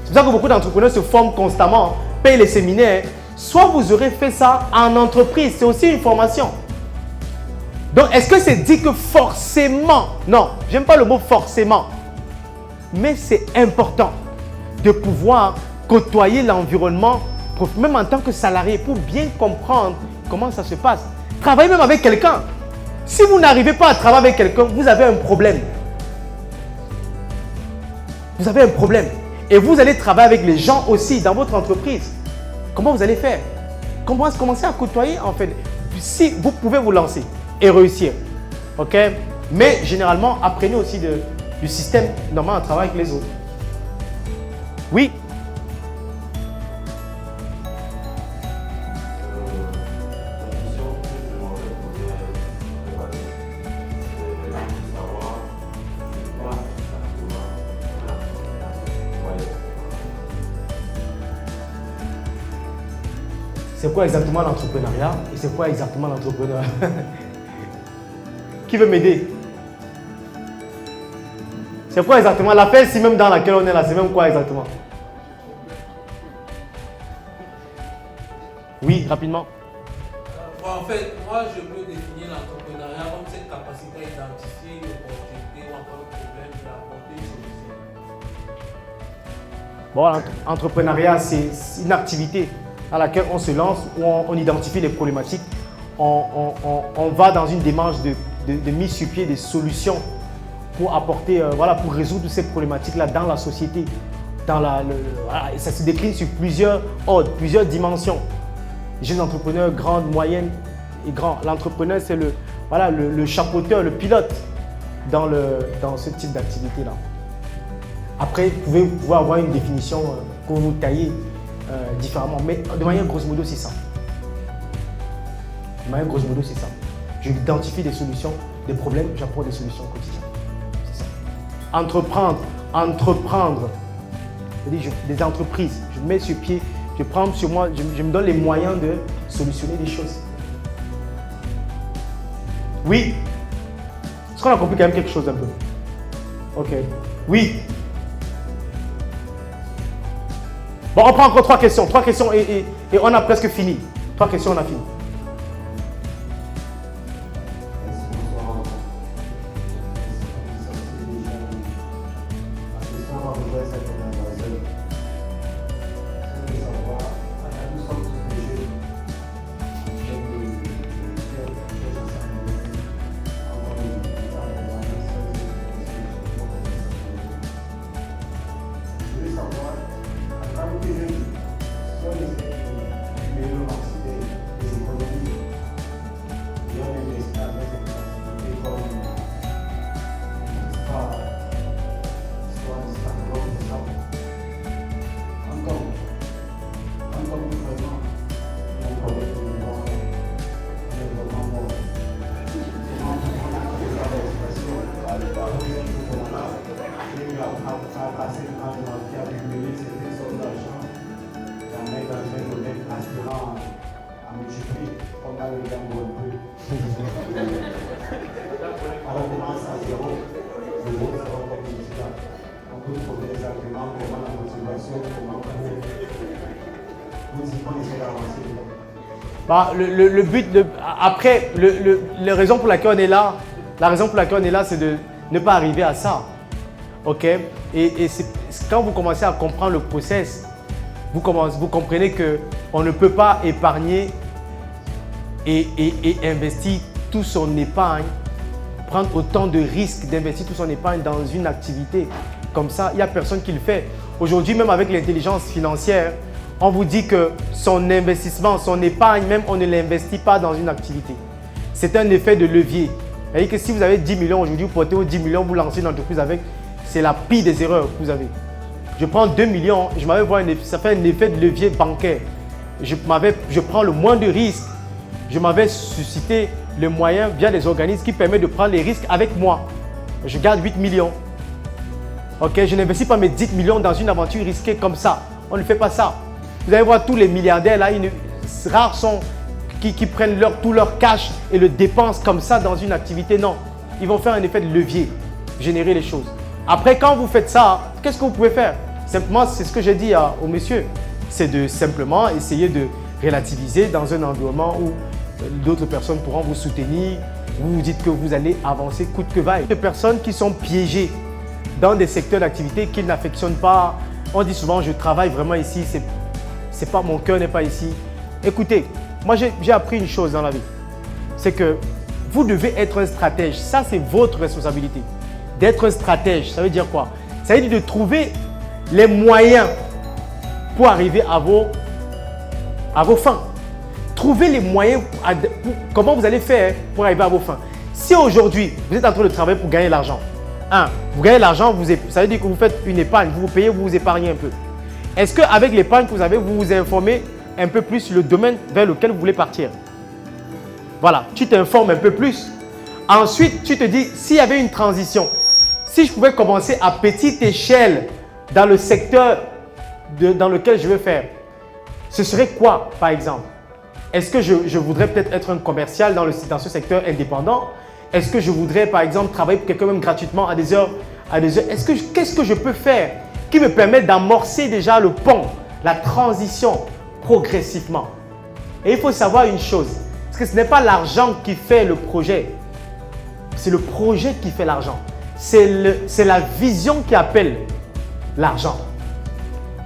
C'est pour ça que beaucoup d'entrepreneurs se forment constamment, payent les séminaires. Soit vous aurez fait ça en entreprise, c'est aussi une formation. Donc, est-ce que c'est dit que forcément, non, j'aime pas le mot forcément, mais c'est important de pouvoir côtoyer l'environnement, même en tant que salarié, pour bien comprendre comment ça se passe. Travaillez même avec quelqu'un. Si vous n'arrivez pas à travailler avec quelqu'un, vous avez un problème. Vous avez un problème. Et vous allez travailler avec les gens aussi dans votre entreprise. Comment vous allez faire? Comment commencer à côtoyer en fait? Si vous pouvez vous lancer et réussir. Ok? Mais généralement, apprenez aussi du système normal de travail avec les autres. Oui. C'est quoi exactement l'entrepreneuriat et c'est quoi exactement l'entrepreneur? Qui veut m'aider? C'est quoi exactement l'affaire ici même dans laquelle on est là? C'est même quoi exactement? Oui, rapidement. En fait, moi je peux définir l'entrepreneuriat comme cette capacité à identifier une opportunité ou encore un problème et apporter une solution. Bon, l'entrepreneuriat, c'est une activité à laquelle on se lance, où on identifie les problématiques, on va dans une démarche de mise sur pied des solutions pour apporter, pour résoudre ces problématiques-là dans la société. Ça se décline sur plusieurs ordres, plusieurs dimensions. Jeunes entrepreneurs, grandes, moyennes et grands. L'entrepreneur, c'est le chapeauteur, le pilote dans ce type d'activité-là. Après, vous pouvez avoir une définition que vous taillez différemment, mais de manière grosso modo, c'est ça. De manière grosso modo, c'est ça. J'identifie des solutions, des problèmes, j'apporte des solutions au quotidien. C'est ça. Entreprendre. C'est-à-dire, des entreprises, je mets sur pied, je prends sur moi, je me donne les moyens de solutionner des choses. Oui. Est-ce qu'on a compris quand même quelque chose un peu? Ok. Oui. Bon, on prend encore 3 questions. 3 questions et on a presque fini. 3 questions, on a fini. Le but, après, la raison pour laquelle on est là, c'est de ne pas arriver à ça. Ok? Et quand vous commencez à comprendre le process, vous comprenez qu'on ne peut pas épargner et investir toute son épargne, prendre autant de risques d'investir toute son épargne dans une activité. Comme ça, il n'y a personne qui le fait. Aujourd'hui, même avec l'intelligence financière, on vous dit que son investissement, son épargne, même on ne l'investit pas dans une activité. C'est un effet de levier. C'est-à-dire que si vous avez 10 millions aujourd'hui, vous portez aux 10 millions, vous lancez une entreprise avec, c'est la pire des erreurs que vous avez. Je prends 2 millions, ça fait un effet de levier bancaire. Je prends le moins de risques. Je m'avais suscité le moyen via des organismes qui permettent de prendre les risques avec moi. Je garde 8 millions. Ok, je n'investis pas mes 10 millions dans une aventure risquée comme ça. On ne fait pas ça. Vous allez voir tous les milliardaires là, rares sont qui prennent tout leur cash et le dépensent comme ça dans une activité. Non, ils vont faire un effet de levier, générer les choses. Après, quand vous faites ça, qu'est-ce que vous pouvez faire? Simplement, c'est ce que j'ai dit au monsieur. C'est de simplement essayer de relativiser dans un environnement où d'autres personnes pourront vous soutenir. Vous vous dites que vous allez avancer coûte que vaille. Des personnes qui sont piégées dans des secteurs d'activité qu'ils n'affectionnent pas. On dit souvent, je travaille vraiment ici, c'est pas, mon cœur n'est pas ici. Écoutez, moi j'ai appris une chose dans la vie. C'est que vous devez être un stratège. Ça, c'est votre responsabilité. D'être un stratège, ça veut dire quoi? Ça veut dire de trouver les moyens pour arriver à vos fins. Trouvez les moyens, comment vous allez faire pour arriver à vos fins. Si aujourd'hui, vous êtes en train de travailler pour gagner l'argent, vous gagnez l'argent, ça veut dire que vous faites une épargne, vous vous payez, vous vous épargnez un peu. Est-ce qu'avec l'épargne que vous avez, vous vous informez un peu plus sur le domaine vers lequel vous voulez partir? Voilà, tu t'informes un peu plus. Ensuite, tu te dis, s'il y avait une transition, si je pouvais commencer à petite échelle dans le secteur dans lequel je veux faire, ce serait quoi, par exemple? Est-ce que je voudrais peut-être être un commercial dans ce secteur indépendant? Est-ce que je voudrais, par exemple, travailler pour quelqu'un même gratuitement à des heures? Qu'est-ce que je peux faire qui me permet d'amorcer déjà le pont, la transition progressivement? Et il faut savoir une chose, parce que ce n'est pas l'argent qui fait le projet, c'est le projet qui fait l'argent. C'est la vision qui appelle l'argent.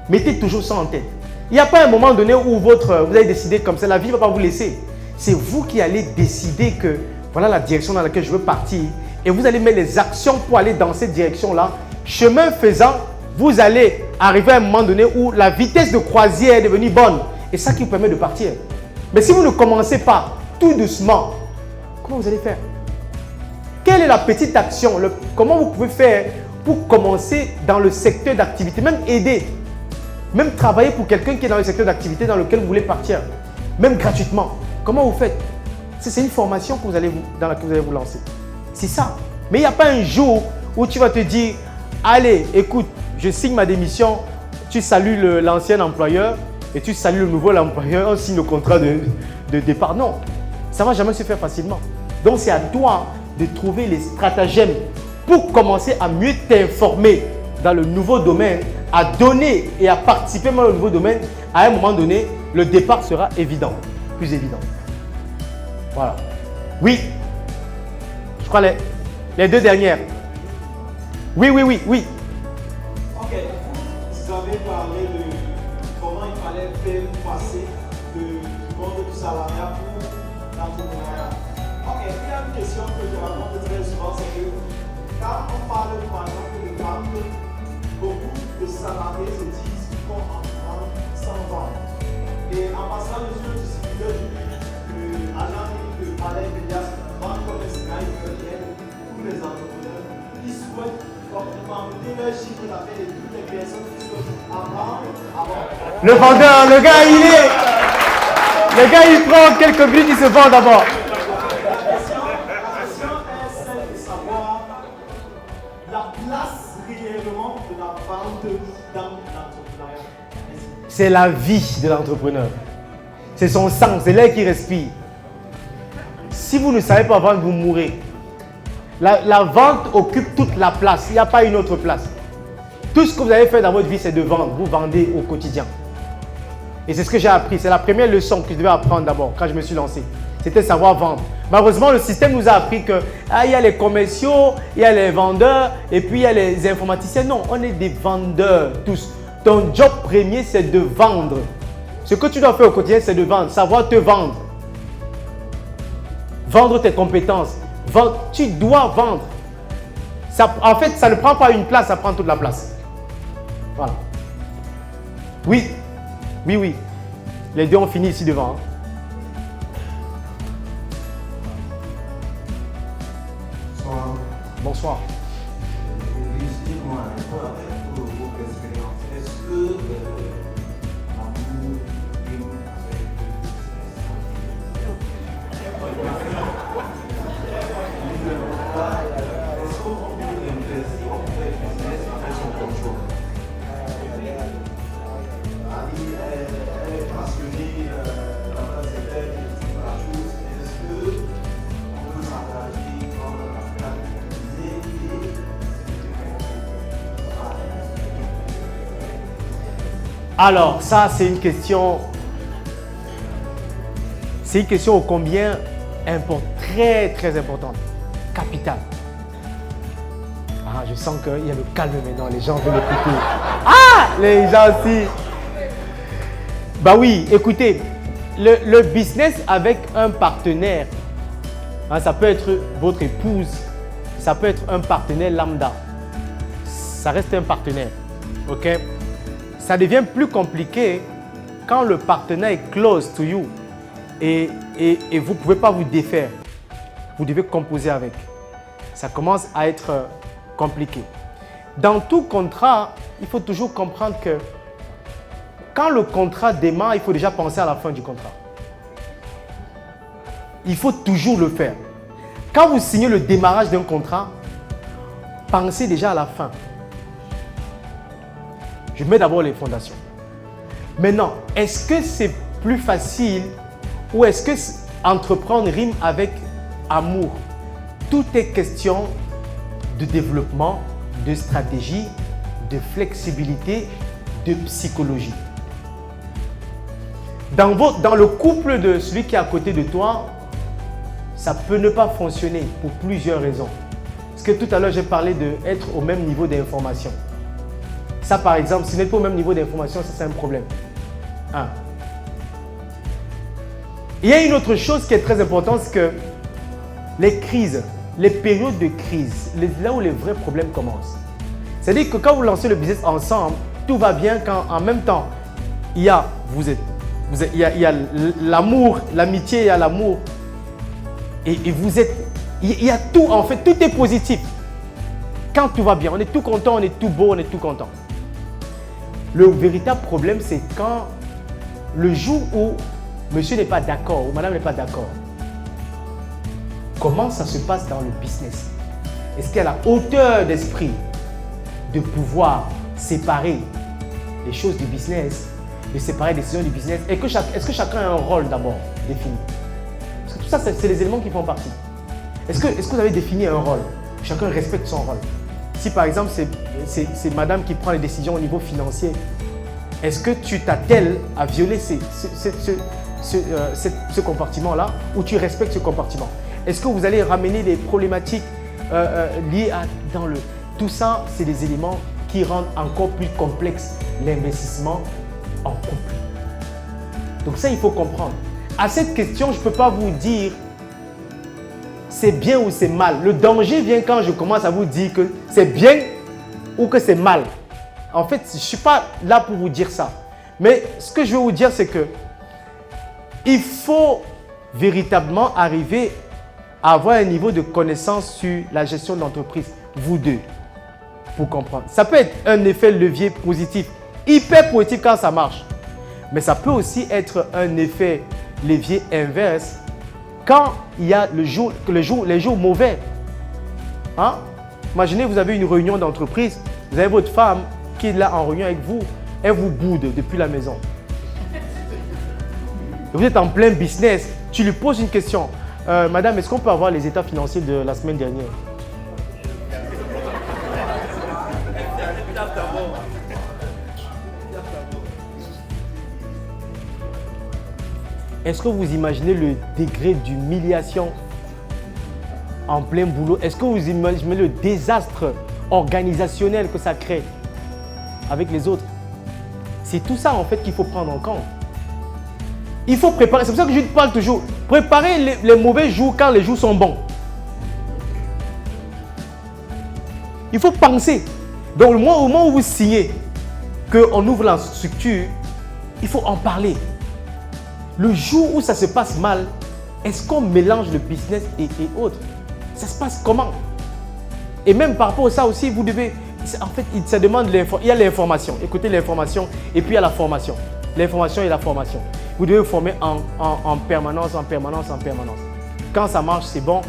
Mettez toujours ça en tête. Il n'y a pas un moment donné où vous allez décider comme ça, la vie ne va pas vous laisser. C'est vous qui allez décider que voilà la direction dans laquelle je veux partir et vous allez mettre les actions pour aller dans cette direction-là. Chemin faisant, vous allez arriver à un moment donné où la vitesse de croisière est devenue bonne et ça qui vous permet de partir. Mais si vous ne commencez pas tout doucement, comment vous allez faire? Quelle est la petite action? Comment vous pouvez faire pour commencer dans le secteur d'activité, même aider, même travailler pour quelqu'un qui est dans le secteur d'activité dans lequel vous voulez partir, même gratuitement? Comment vous faites? C'est une formation dans laquelle vous allez vous lancer. C'est ça. Mais il n'y a pas un jour où tu vas te dire, allez, écoute, je signe ma démission, tu salues l'ancien employeur et tu salues le nouveau employeur, on signe le contrat de départ. Non, ça ne va jamais se faire facilement. Donc, c'est à toi de trouver les stratagèmes pour commencer à mieux t'informer dans le nouveau domaine, à donner et à participer dans le nouveau domaine. À un moment donné, le départ sera évident, plus évident. Voilà. Oui. Je crois les deux dernières. Oui. Ok. Vous avez parlé de comment il fallait faire passer du monde du salariat pour l'entrepreneuriat. Ok. Il y a une question que je rencontre très souvent, c'est que quand on parle par exemple de vente, beaucoup de salariés se disent qu'ils vont en vendre sans vendre. Et en passant le jeu du distributeur agent de Palais Médias, vente comme un Skype, tous les entrepreneurs, ils souhaitent augmenter leur chiffre d'affaires et toutes les personnes qui souhaitent avoir. Le vendeur, le gars il prend quelques minutes, il se vend d'abord. La question est celle de savoir la place réellement de la vente dans l'entrepreneuriat. C'est la vie de l'entrepreneur. C'est son sang, c'est l'air qui respire. Si vous ne savez pas vendre, vous mourrez. La vente occupe toute la place. Il n'y a pas une autre place. Tout ce que vous avez fait dans votre vie, c'est de vendre. Vous vendez au quotidien. Et c'est ce que j'ai appris. C'est la première leçon que je devais apprendre d'abord quand je me suis lancé. C'était savoir vendre. Malheureusement, le système nous a appris que il y a les commerciaux, il y a les vendeurs et puis il y a les informaticiens. Non, on est des vendeurs tous. Ton job premier, c'est de vendre. Ce que tu dois faire au quotidien, c'est de vendre. Savoir te vendre. Vendre tes compétences. Tu dois vendre. Ça, en fait, ça ne prend pas une place, ça prend toute la place. Voilà. Oui. Les deux ont fini ici devant. Bonsoir. Bonsoir. Explique-moi un peu avec vos expériences. Alors, ça, c'est une question. C'est une question ô combien très, très importante. Capitale. Ah, je sens qu'il y a le calme maintenant. Les gens veulent écouter. Ah, les gens aussi. Bah oui, écoutez, le business avec un partenaire, hein, ça peut être votre épouse, ça peut être un partenaire lambda. Ça reste un partenaire, ok? Ça devient plus compliqué quand le partenaire est close to you et vous ne pouvez pas vous défaire. Vous devez composer avec. Ça commence à être compliqué. Dans tout contrat, il faut toujours comprendre que quand le contrat démarre, il faut déjà penser à la fin du contrat. Il faut toujours le faire. Quand vous signez le démarrage d'un contrat, pensez déjà à la fin. Je mets d'abord les fondations. Maintenant, est-ce que c'est plus facile ou est-ce que entreprendre rime avec amour? Tout est question de développement, de stratégie, de flexibilité, de psychologie. Dans le couple de celui qui est à côté de toi, ça peut ne pas fonctionner pour plusieurs raisons. Parce que tout à l'heure, j'ai parlé d'être au même niveau d'information. Ça, par exemple, si vous n'êtes pas au même niveau d'information, ça c'est un problème. Un. Il y a une autre chose qui est très importante, c'est que les crises, les périodes de crise, là où les vrais problèmes commencent. C'est-à-dire que quand vous lancez le business ensemble, tout va bien quand en même temps, il y a l'amour, l'amitié, il y a l'amour. Et vous êtes, il y a tout, en fait, tout est positif. Quand tout va bien, on est tout content, on est tout beau, on est tout content. Le véritable problème, c'est quand le jour où monsieur n'est pas d'accord ou madame n'est pas d'accord. Comment ça se passe dans le business? Est-ce qu'il y a la hauteur d'esprit de pouvoir séparer les choses du business, de séparer les décisions du business? Est-ce que chacun a un rôle d'abord défini? Parce que tout ça, c'est les éléments qui font partie. Est-ce que vous avez défini un rôle? Chacun respecte son rôle. Si par exemple, c'est madame qui prend les décisions au niveau financier, est-ce que tu t'attelles à violer ce compartiment-là ou tu respectes ce compartiment? Est-ce que vous allez ramener les problématiques liées à Tout ça, c'est des éléments qui rendent encore plus complexe l'investissement en couple. Donc ça, il faut comprendre. À cette question, je ne peux pas vous dire c'est bien ou c'est mal. Le danger vient quand je commence à vous dire que c'est bien ou que c'est mal. En fait, je ne suis pas là pour vous dire ça. Mais ce que je veux vous dire, c'est que il faut véritablement arriver à avoir un niveau de connaissance sur la gestion de l'entreprise, vous deux, pour comprendre. Ça peut être un effet levier positif, hyper positif quand ça marche. Mais ça peut aussi être un effet levier inverse quand il y a les jours mauvais. Hein? Imaginez, vous avez une réunion d'entreprise, vous avez votre femme qui est là en réunion avec vous, elle vous boude depuis la maison. Vous êtes en plein business, tu lui poses une question. Madame, est-ce qu'on peut avoir les états financiers de la semaine dernière? Est-ce que vous imaginez le degré d'humiliation en plein boulot? Est-ce que vous imaginez le désastre organisationnel que ça crée avec les autres? C'est tout ça en fait qu'il faut prendre en compte. Il faut préparer, c'est pour ça que je parle toujours, préparer les mauvais jours quand les jours sont bons. Il faut penser. Donc au moment où vous signez, qu'on ouvre la structure, il faut en parler. Le jour où ça se passe mal, est-ce qu'on mélange le business et autres? Ça se passe comment? Et même par rapport à ça aussi, vous devez, en fait, ça demande l'information. Il y a l'information, écoutez l'information, et puis il y a la formation. L'information et la formation. Vous devez vous former en permanence. Quand ça marche, c'est bon,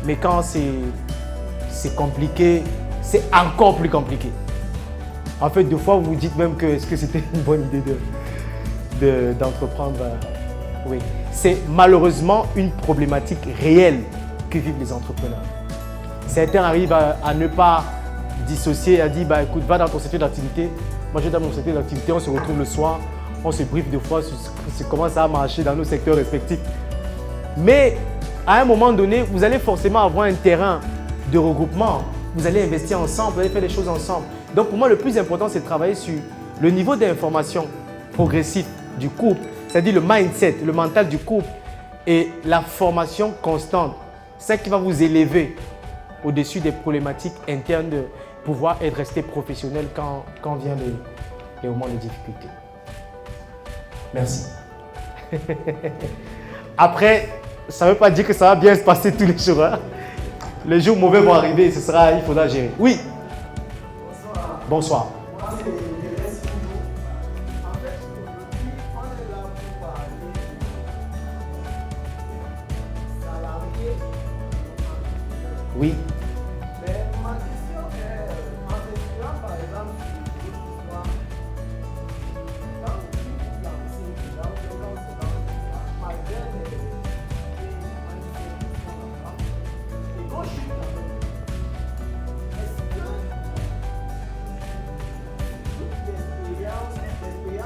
mais quand c'est compliqué, c'est encore plus compliqué. En fait, des fois, vous vous dites même que est-ce que c'était une bonne idée d'entreprendre. Oui, c'est malheureusement une problématique réelle que vivent les entrepreneurs. Certains arrivent à ne pas dissocier, à dire bah, écoute, va dans ton secteur d'activité, Moi, je suis dans mon secteur d'activité, on se retrouve le soir, on se briefe deux fois sur comment ça a marché dans nos secteurs respectifs. Mais à un moment donné, vous allez forcément avoir un terrain de regroupement. Vous allez investir ensemble, vous allez faire des choses ensemble. Donc pour moi, le plus important, c'est de travailler sur le niveau d'information progressif du couple, c'est-à-dire le mindset, le mental du couple et la formation constante. C'est ça qui va vous élever au-dessus des problématiques internes de pouvoir être resté professionnel quand viennent les moments de difficulté. Merci. Après, ça ne veut pas dire que ça va bien se passer tous les jours. Hein? Les jours mauvais vont arriver, il faudra gérer. Oui. Bonsoir. Bonsoir. Moi, c'est Thérèse Foudou. En fait, aujourd'hui, on est là pour parler de salariés. Oui. Mais ma question est, en s'inspirant par exemple sur l'histoire, quand vous lancez, là où on se lance, malgré les manifestations qu'on entend, et vos chiffres quand même, est-ce que toute l'expérience de vie,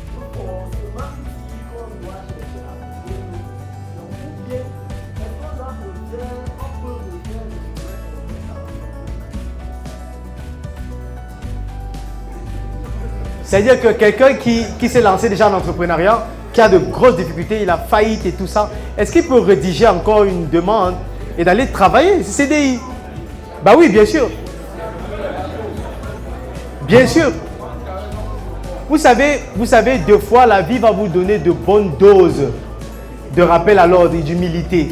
nous forcément ici qu'on doit chercher à trouver nous, donc ou bien est-ce qu'on doit refaire, on peut refaire le C'est-à-dire que quelqu'un qui s'est lancé déjà en entrepreneuriat, qui a de grosses difficultés, il a faillite et tout ça, est-ce qu'il peut rédiger encore une demande et d'aller travailler, c'est CDI? Bah oui, bien sûr. Bien sûr. Vous savez, deux fois, la vie va vous donner de bonnes doses de rappel à l'ordre et d'humilité.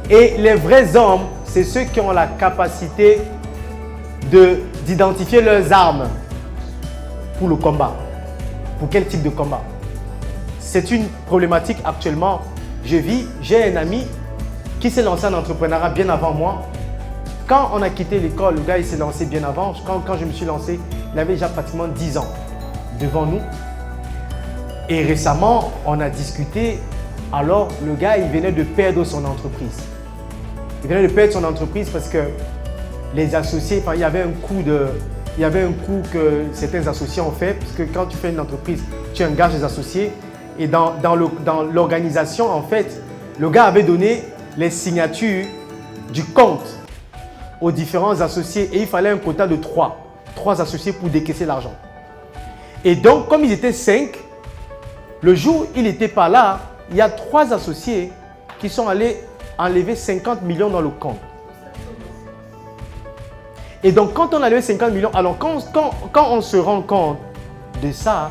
Et les vrais hommes, c'est ceux qui ont la capacité d'identifier leurs armes pour le combat. Pour quel type de combat? C'est une problématique actuellement. J'ai un ami qui s'est lancé en entrepreneuriat bien avant moi. Quand on a quitté l'école, le gars il s'est lancé bien avant. Quand je me suis lancé, il avait déjà pratiquement 10 ans devant nous. Et récemment, on a discuté. Alors, le gars, il venait de perdre son entreprise. Il venait de perdre son entreprise parce que les associés, il y avait un coût que certains associés ont fait. Parce que quand tu fais une entreprise, tu engages des associés. Et dans l'organisation, en fait, le gars avait donné les signatures du compte aux différents associés. Et il fallait un quota de 3 associés pour décaisser l'argent. Et donc, comme ils étaient 5, le jour où il n'était pas là, il y a 3 associés qui sont allés enlever 50 millions dans le compte. Et donc, quand on a levé 50 millions, alors quand on se rend compte de ça,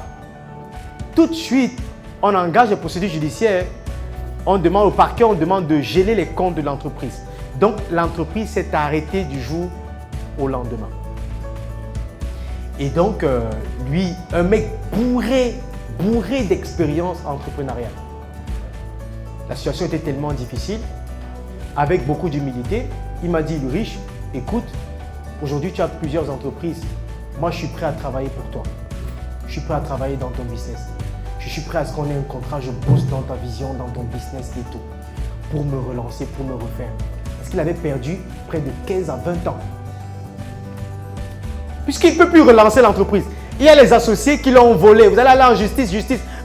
tout de suite, on engage les procédures judiciaires, on demande au parquet, on demande de geler les comptes de l'entreprise. Donc, l'entreprise s'est arrêtée du jour au lendemain. Et donc, lui, un mec bourré d'expérience entrepreneuriale. La situation était tellement difficile, avec beaucoup d'humilité. Il m'a dit, Ulrich, écoute, aujourd'hui tu as plusieurs entreprises. Moi, je suis prêt à travailler pour toi. Je suis prêt à travailler dans ton business. Je suis prêt à ce qu'on ait un contrat, je bosse dans ta vision, dans ton business et tout. Pour me relancer, pour me refaire. Parce qu'il avait perdu près de 15 à 20 ans. Puisqu'il ne peut plus relancer l'entreprise. Il y a les associés qui l'ont volé. Vous allez aller en justice.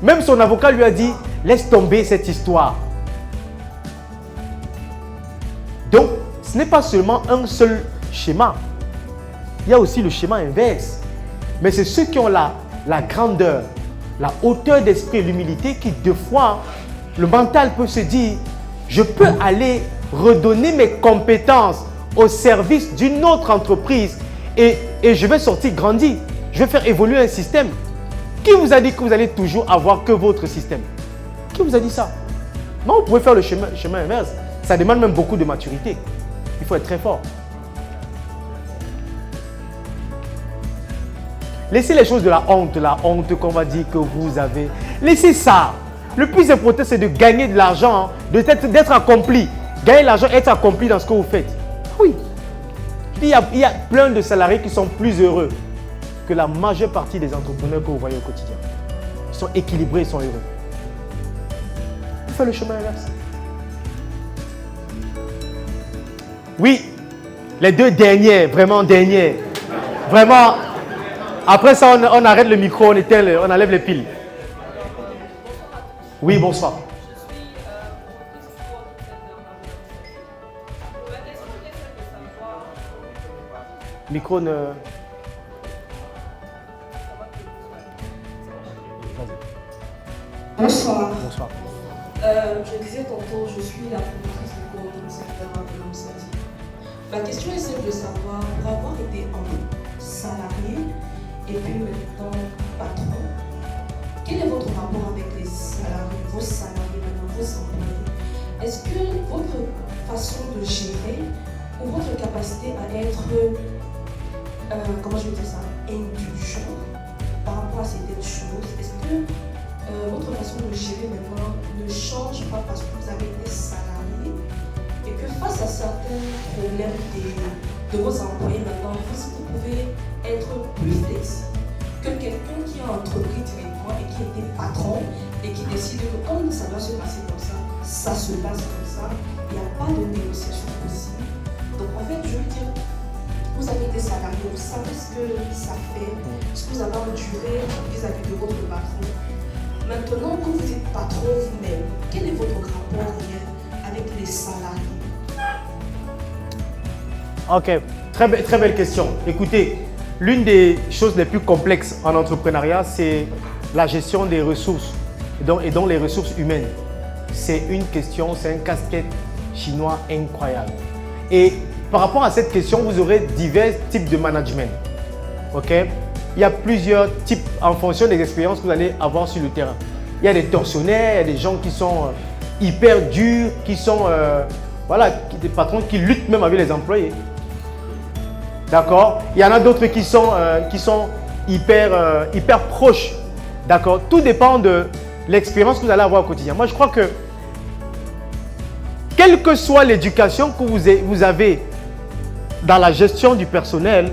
Même son avocat lui a dit, laisse tomber cette histoire. Donc, ce n'est pas seulement un seul schéma. Il y a aussi le schéma inverse. Mais c'est ceux qui ont la grandeur, la hauteur d'esprit et l'humilité qui, deux fois, le mental peut se dire, je peux aller redonner mes compétences au service d'une autre entreprise et je vais sortir grandi. Je vais faire évoluer un système. Qui vous a dit que vous allez toujours avoir que votre système? Qui vous a dit ça? Non, vous pouvez faire le chemin inverse. Ça demande même beaucoup de maturité. Il faut être très fort. Laissez les choses de la honte qu'on va dire que vous avez. Laissez ça. Le plus important, c'est de gagner de l'argent, d'être accompli. Gagner de l'argent, être accompli dans ce que vous faites. Oui. Il y a plein de salariés qui sont plus heureux que la majeure partie des entrepreneurs que vous voyez au quotidien. Ils sont équilibrés, ils sont heureux. Vous faites le chemin inverse. Oui, les deux derniers, vraiment derniers. Vraiment, Après ça, on arrête le micro, on éteint, on enlève les piles. Oui, bonsoir. Micro ne... Bonsoir. Bonsoir. Je disais tantôt, je suis la promotrice du coordinateur de l'AMSADI. Ma question est celle de savoir, pour avoir été un salarié et puis maintenant patron, quel est votre rapport avec les salariés, vos salariés maintenant, vos employés? Est-ce que votre façon de gérer ou votre capacité à être, comment je vais dire ça, indulgent par rapport à certaines choses, est-ce que votre façon de gérer maintenant ne change pas parce que vous avez été salarié et que face à certains problèmes de vos employés maintenant, vous pouvez être plus flexible que quelqu'un qui a entrepris directement et qui était patron et qui décide que comme ça doit se passer comme ça se passe comme ça, il n'y a pas de négociation possible. Donc en fait, je veux dire, vous avez été salarié, vous savez ce que ça fait, ce que vous avez enduré vis-à-vis de votre patron. Maintenant que vous êtes patron vous-même, quel est votre rapport réel avec les salariés? Ok, très belle question. Écoutez, l'une des choses les plus complexes en entrepreneuriat, c'est la gestion des ressources et donc les ressources humaines. C'est une question, c'est un casse-tête chinois incroyable. Et par rapport à cette question, vous aurez divers types de management. Ok? Il y a plusieurs types en fonction des expériences que vous allez avoir sur le terrain. Il y a des tortionnaires, il y a des gens qui sont hyper durs, qui sont des patrons qui luttent même avec les employés. D'accord? Il y en a d'autres qui sont hyper proches. D'accord? Tout dépend de l'expérience que vous allez avoir au quotidien. Moi, je crois que quelle que soit l'éducation que vous avez dans la gestion du personnel,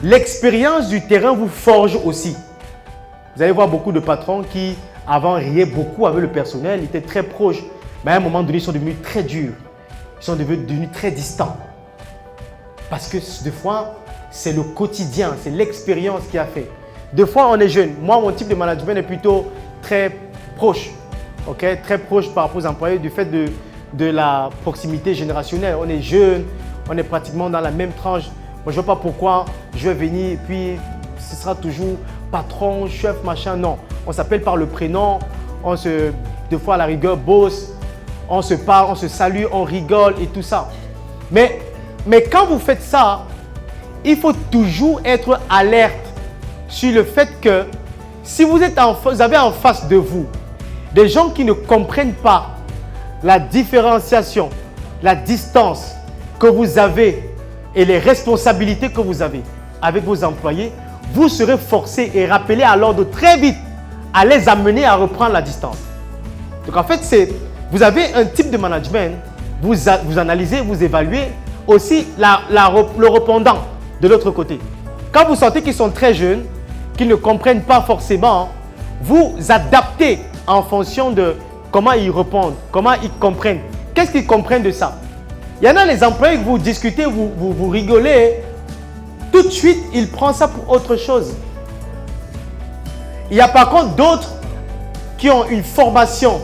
l'expérience du terrain vous forge aussi. Vous allez voir beaucoup de patrons qui, avant, riaient beaucoup avec le personnel, ils étaient très proches. Mais à un moment donné, ils sont devenus très durs. Ils sont devenus très distants. Parce que des fois, c'est le quotidien, c'est l'expérience qui a fait. Des fois, on est jeune. Moi, mon type de management est plutôt très proche. Okay? Très proche par rapport aux employés du fait de la proximité générationnelle. On est jeune, on est pratiquement dans la même tranche. Moi, je ne vois pas pourquoi je vais venir et puis ce sera toujours patron, chef, machin. Non, on s'appelle par le prénom, des fois à la rigueur, boss, on se parle, on se salue, on rigole et tout ça. Mais quand vous faites ça, il faut toujours être alerte sur le fait que si vous avez en face de vous des gens qui ne comprennent pas la différenciation, la distance que vous avez et les responsabilités que vous avez avec vos employés, vous serez forcé et rappelé à l'ordre très vite à les amener à reprendre la distance. Donc en fait, vous avez un type de management, vous analysez, vous évaluez aussi le répondant de l'autre côté. Quand vous sentez qu'ils sont très jeunes, qu'ils ne comprennent pas forcément, vous adaptez en fonction de comment ils répondent, comment ils comprennent. Qu'est-ce qu'ils comprennent de ça? Il y en a les employés que vous discutez, vous rigolez, tout de suite, ils prennent ça pour autre chose. Il y a par contre d'autres qui ont une formation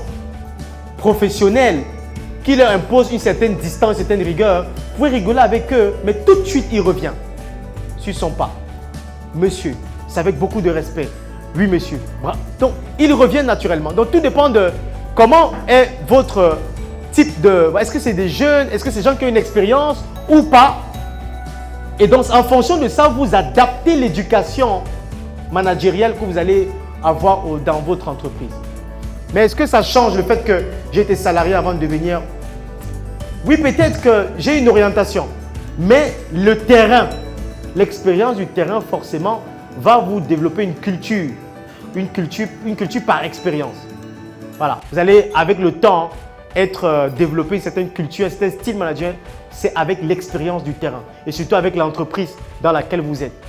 professionnelle qui leur impose une certaine distance, une certaine rigueur. Vous pouvez rigoler avec eux, mais tout de suite, il revient sur son pas. Monsieur, c'est avec beaucoup de respect. Oui, monsieur. Donc, il revient naturellement. Donc, tout dépend de comment est votre type de... Est-ce que c'est des jeunes? Est-ce que c'est des gens qui ont une expérience ou pas? Et donc, en fonction de ça, vous adaptez l'éducation managériale que vous allez avoir dans votre entreprise. Mais est-ce que ça change le fait que j'ai été salarié avant de devenir... Oui, peut-être que j'ai une orientation, mais le terrain, l'expérience du terrain, forcément, va vous développer une culture par expérience. Voilà, vous allez avec le temps développer une certaine culture, un certain style management, c'est avec l'expérience du terrain et surtout avec l'entreprise dans laquelle vous êtes.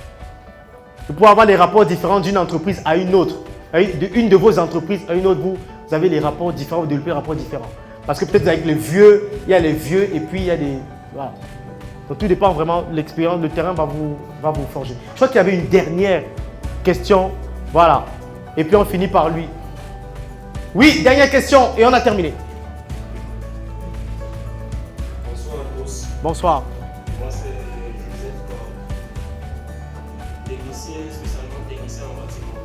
Vous pouvez avoir des rapports différents d'une entreprise à une autre, d'une de vos entreprises à une autre, vous avez les rapports différents, vous développez des rapports différents. Parce que peut-être avec les vieux, il y a les vieux et puis il y a des... Voilà. Donc tout dépend vraiment de l'expérience, le terrain va vous forger. Je crois qu'il y avait une dernière question. Voilà. Et puis on finit par lui. Oui, dernière question et on a terminé. Bonsoir à tous. Bonsoir. Moi, c'est Joseph Corps, technicien, spécialement technicien en bâtiment.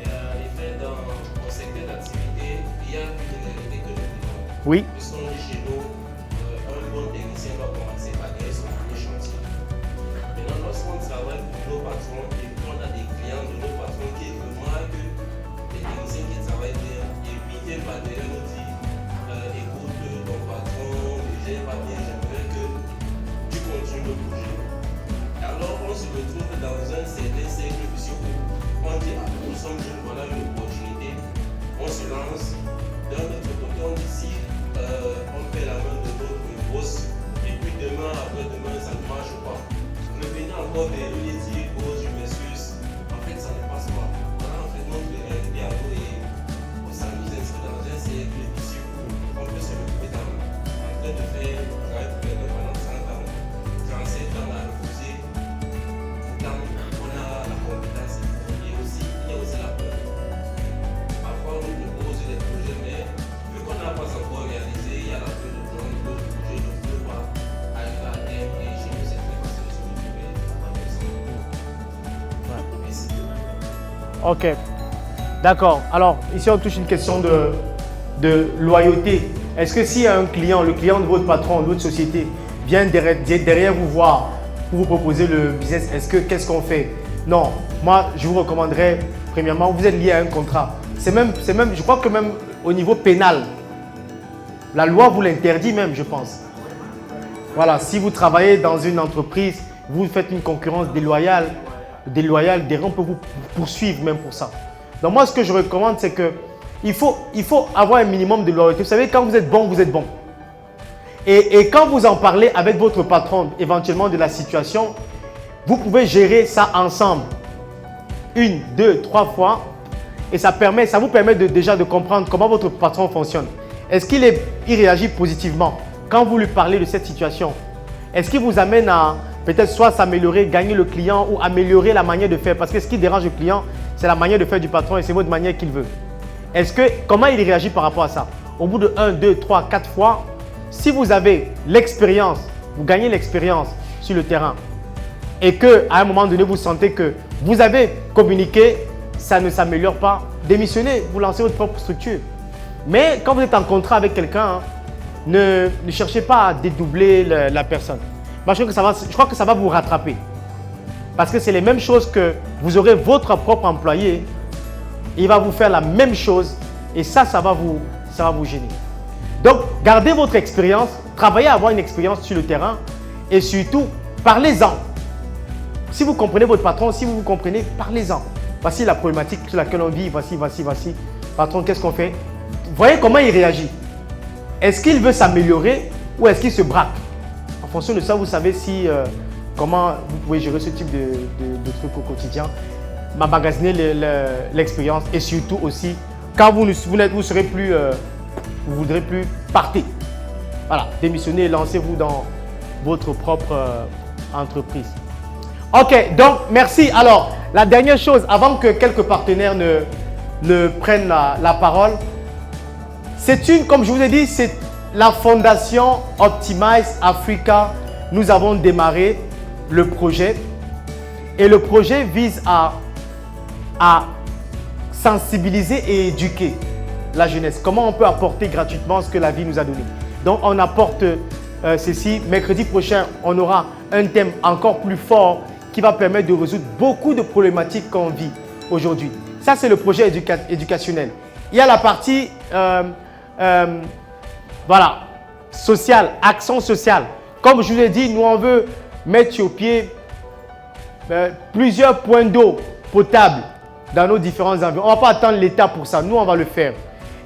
Et en effet, dans mon secteur d'activité, il y a une réalité que nous vivons. Oui. Puisqu'on dit chez nous, un bon technicien doit commencer par gagner son premier chantier. Maintenant, lorsqu'on travaille pour nos patrons et qu'on a des clients de nos patrons qui remarquent les techniciens qui travaillent bien, et puis ils par derrière nous disent écoute, ton patron ne gère pas bien, j'aimerais que tu continues le projet. Alors, on se retrouve dans un certain cercle vicieux où on dit nous sommes jeunes, voilà une opportunité, on se lance. D'un autre côté, on dit si on fait la main de notre boss, et puis demain, après-demain, ça ne marche pas. Revenir encore vers lui et dire je m'excuse. En fait, ça ne passe pas. Voilà, en fait, notre réalité à nous et ça nous inscrit dans un cercle vicieux où on peut se retrouver en train de faire travail pour quelqu'un pendant 30 ans, 37 ans à refuser. Pourtant, on a la compétence et aussi, il y a aussi la peur. Parfois, on nous propose des projets, mais vu qu'on n'a pas encore réalisé, il y a la peur de prendre d'autres projets, donc on ne peut pas arriver à terme et chez nous, c'est très facile de se retrouver à la maison. Merci. Ok. D'accord. Alors, ici, on touche une question de loyauté. Est-ce que si un client, le client de votre patron, de votre société, vient derrière vous voir pour vous proposer le business, qu'est-ce qu'on fait? Non. Moi, je vous recommanderais, premièrement, vous êtes lié à un contrat. C'est même, je crois que même au niveau pénal, la loi vous l'interdit même, je pense. Voilà, si vous travaillez dans une entreprise, vous faites une concurrence déloyale, derrière on peut vous poursuivre même pour ça. Donc moi, ce que je recommande, c'est que il faut avoir un minimum de loyauté. Vous savez, quand vous êtes bon, vous êtes bon. Et quand vous en parlez avec votre patron, éventuellement de la situation, vous pouvez gérer ça ensemble. 1, 2, 3 fois. Et ça vous permet déjà de comprendre comment votre patron fonctionne. Est-ce qu'il réagit positivement quand vous lui parlez de cette situation? Est-ce qu'il vous amène à peut-être soit s'améliorer, gagner le client ou améliorer la manière de faire? Parce que ce qui dérange le client, c'est la manière de faire du patron et c'est votre manière qu'il veut. Comment il réagit par rapport à ça? Au bout de 1, 2, 3, 4 fois, si vous avez l'expérience, vous gagnez l'expérience sur le terrain et qu'à un moment donné, vous sentez que vous avez communiqué, ça ne s'améliore pas, démissionnez, vous lancez votre propre structure. Mais quand vous êtes en contrat avec quelqu'un, ne cherchez pas à dédoubler la personne. Moi, je crois que ça va vous rattraper. Parce que c'est les mêmes choses que vous aurez votre propre employé. Il va vous faire la même chose et ça va vous gêner. Donc, gardez votre expérience, travaillez à avoir une expérience sur le terrain et surtout, parlez-en. Si vous comprenez votre patron, si vous vous comprenez, parlez-en. Voici la problématique sur laquelle on vit, voici. Patron, qu'est-ce qu'on fait? Voyez comment il réagit. Est-ce qu'il veut s'améliorer ou est-ce qu'il se braque? En fonction de ça, vous savez comment vous pouvez gérer ce type de trucs au quotidien. Magasiner l'expérience et surtout aussi, quand vous serez plus, vous voudrez plus, partez. Voilà, démissionnez et lancez-vous dans votre propre entreprise. Ok, donc merci. Alors, la dernière chose, avant que quelques partenaires ne prennent la parole, comme je vous ai dit, c'est la fondation Optimize Africa. Nous avons démarré le projet et le projet vise à sensibiliser et éduquer la jeunesse. Comment on peut apporter gratuitement ce que la vie nous a donné. Donc, on apporte ceci. Mercredi prochain, on aura un thème encore plus fort qui va permettre de résoudre beaucoup de problématiques qu'on vit aujourd'hui. Ça, c'est le projet éducationnel. Il y a la partie sociale, action sociale. Comme je vous ai dit, nous, on veut mettre sur pied plusieurs points d'eau potable dans nos différents environnements. On ne va pas attendre l'État pour ça. Nous, on va le faire.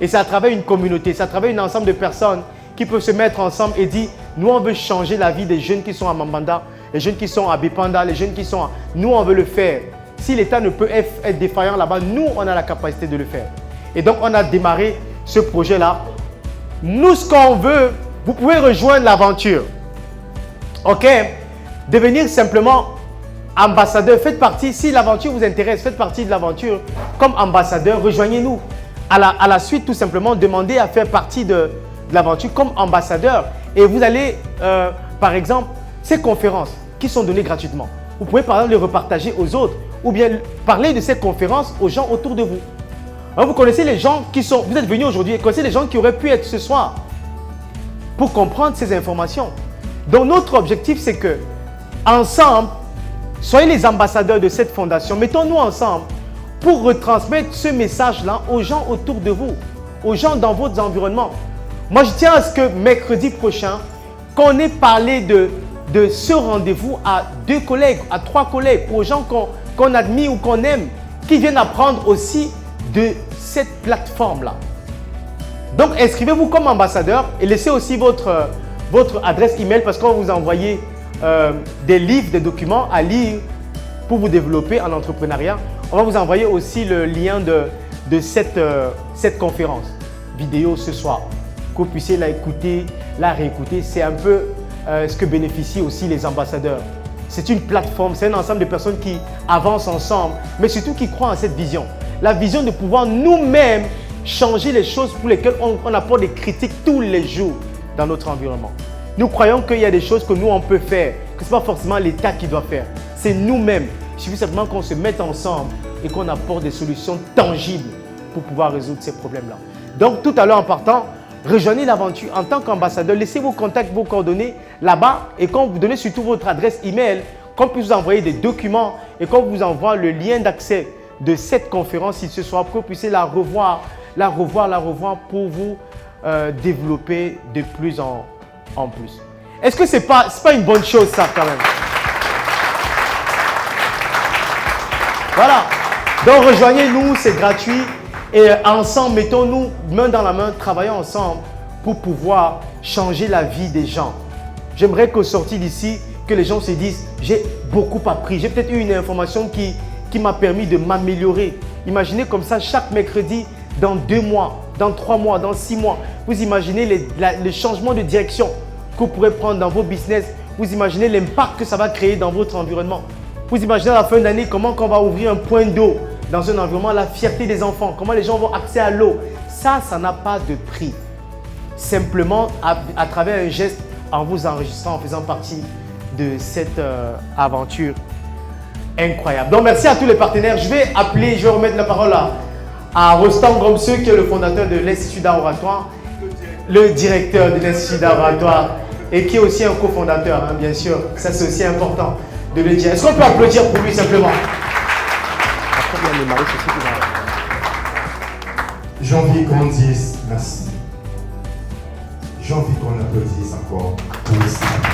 Et c'est à travers une communauté, c'est à travers un ensemble de personnes qui peuvent se mettre ensemble et dire, nous, on veut changer la vie des jeunes qui sont à Mambanda, les jeunes qui sont à Bipanda, les jeunes qui sont à... Nous, on veut le faire. Si l'État ne peut être défaillant là-bas, nous, on a la capacité de le faire. Et donc, on a démarré ce projet-là. Nous, ce qu'on veut, vous pouvez rejoindre l'aventure. OK? Devenir simplement ambassadeur, faites partie, si l'aventure vous intéresse, faites partie de l'aventure comme ambassadeur, rejoignez-nous. À la suite, tout simplement, demandez à faire partie de l'aventure comme ambassadeur. Et vous allez, par exemple, ces conférences qui sont données gratuitement, vous pouvez par exemple les repartager aux autres ou bien parler de ces conférences aux gens autour de vous. Alors, vous connaissez les gens qui sont, vous êtes venus aujourd'hui, vous connaissez les gens qui auraient pu être ce soir pour comprendre ces informations. Donc, notre objectif, c'est que, ensemble, soyez les ambassadeurs de cette fondation. Mettons-nous ensemble pour retransmettre ce message-là aux gens autour de vous, aux gens dans votre environnement. Moi, je tiens à ce que mercredi prochain, qu'on ait parlé de ce rendez-vous à 2 collègues, à 3 collègues, aux gens qu'on admire ou qu'on aime, qui viennent apprendre aussi de cette plateforme-là. Donc, inscrivez-vous comme ambassadeur et laissez aussi votre adresse email parce qu'on va vous envoyer des livres, des documents à lire pour vous développer en entrepreneuriat. On va vous envoyer aussi le lien de cette conférence vidéo ce soir, que vous puissiez la écouter, la réécouter. C'est un peu ce que bénéficient aussi les ambassadeurs. C'est une plateforme, c'est un ensemble de personnes qui avancent ensemble, mais surtout qui croient en cette vision. La vision de pouvoir nous-mêmes changer les choses pour lesquelles on apporte des critiques tous les jours dans notre environnement. Nous croyons qu'il y a des choses que nous, on peut faire, que ce n'est pas forcément l'État qui doit faire. C'est nous-mêmes. Il suffit simplement qu'on se mette ensemble et qu'on apporte des solutions tangibles pour pouvoir résoudre ces problèmes-là. Donc, tout à l'heure en partant, rejoignez l'aventure en tant qu'ambassadeur. Laissez vos contacts, vos coordonnées là-bas et quand vous donnez surtout votre adresse email, qu'on puisse vous envoyer des documents et qu'on vous envoie le lien d'accès de cette conférence ici ce soir pour que vous puissiez la revoir pour vous développer de plus en plus. Est-ce que c'est pas une bonne chose ça quand même? Voilà. Donc rejoignez-nous, c'est gratuit. Et ensemble, mettons-nous main dans la main, travaillons ensemble pour pouvoir changer la vie des gens. J'aimerais qu'au sorti d'ici, que les gens se disent, j'ai beaucoup appris. J'ai peut-être eu une information qui m'a permis de m'améliorer. Imaginez comme ça chaque mercredi, dans 2 mois, dans 3 mois, dans 6 mois. Vous imaginez les changements de direction que vous pourrez prendre dans vos business. Vous imaginez l'impact que ça va créer dans votre environnement. Vous imaginez à la fin d'année comment on va ouvrir un point d'eau dans un environnement, la fierté des enfants, comment les gens vont accès à l'eau. Ça n'a pas de prix. Simplement à travers un geste, en vous enregistrant, en faisant partie de cette aventure incroyable. Donc merci à tous les partenaires. Je vais remettre la parole à Rostam Gromseux, qui est le fondateur de l'Institut d'art oratoire, le directeur de l'Institut d'art oratoire et qui est aussi un cofondateur, hein, bien sûr. Ça, c'est aussi important de le dire. Est-ce qu'on peut applaudir pour lui simplement? J'ai envie qu'on dise merci. J'ai envie qu'on applaudisse encore pour ça.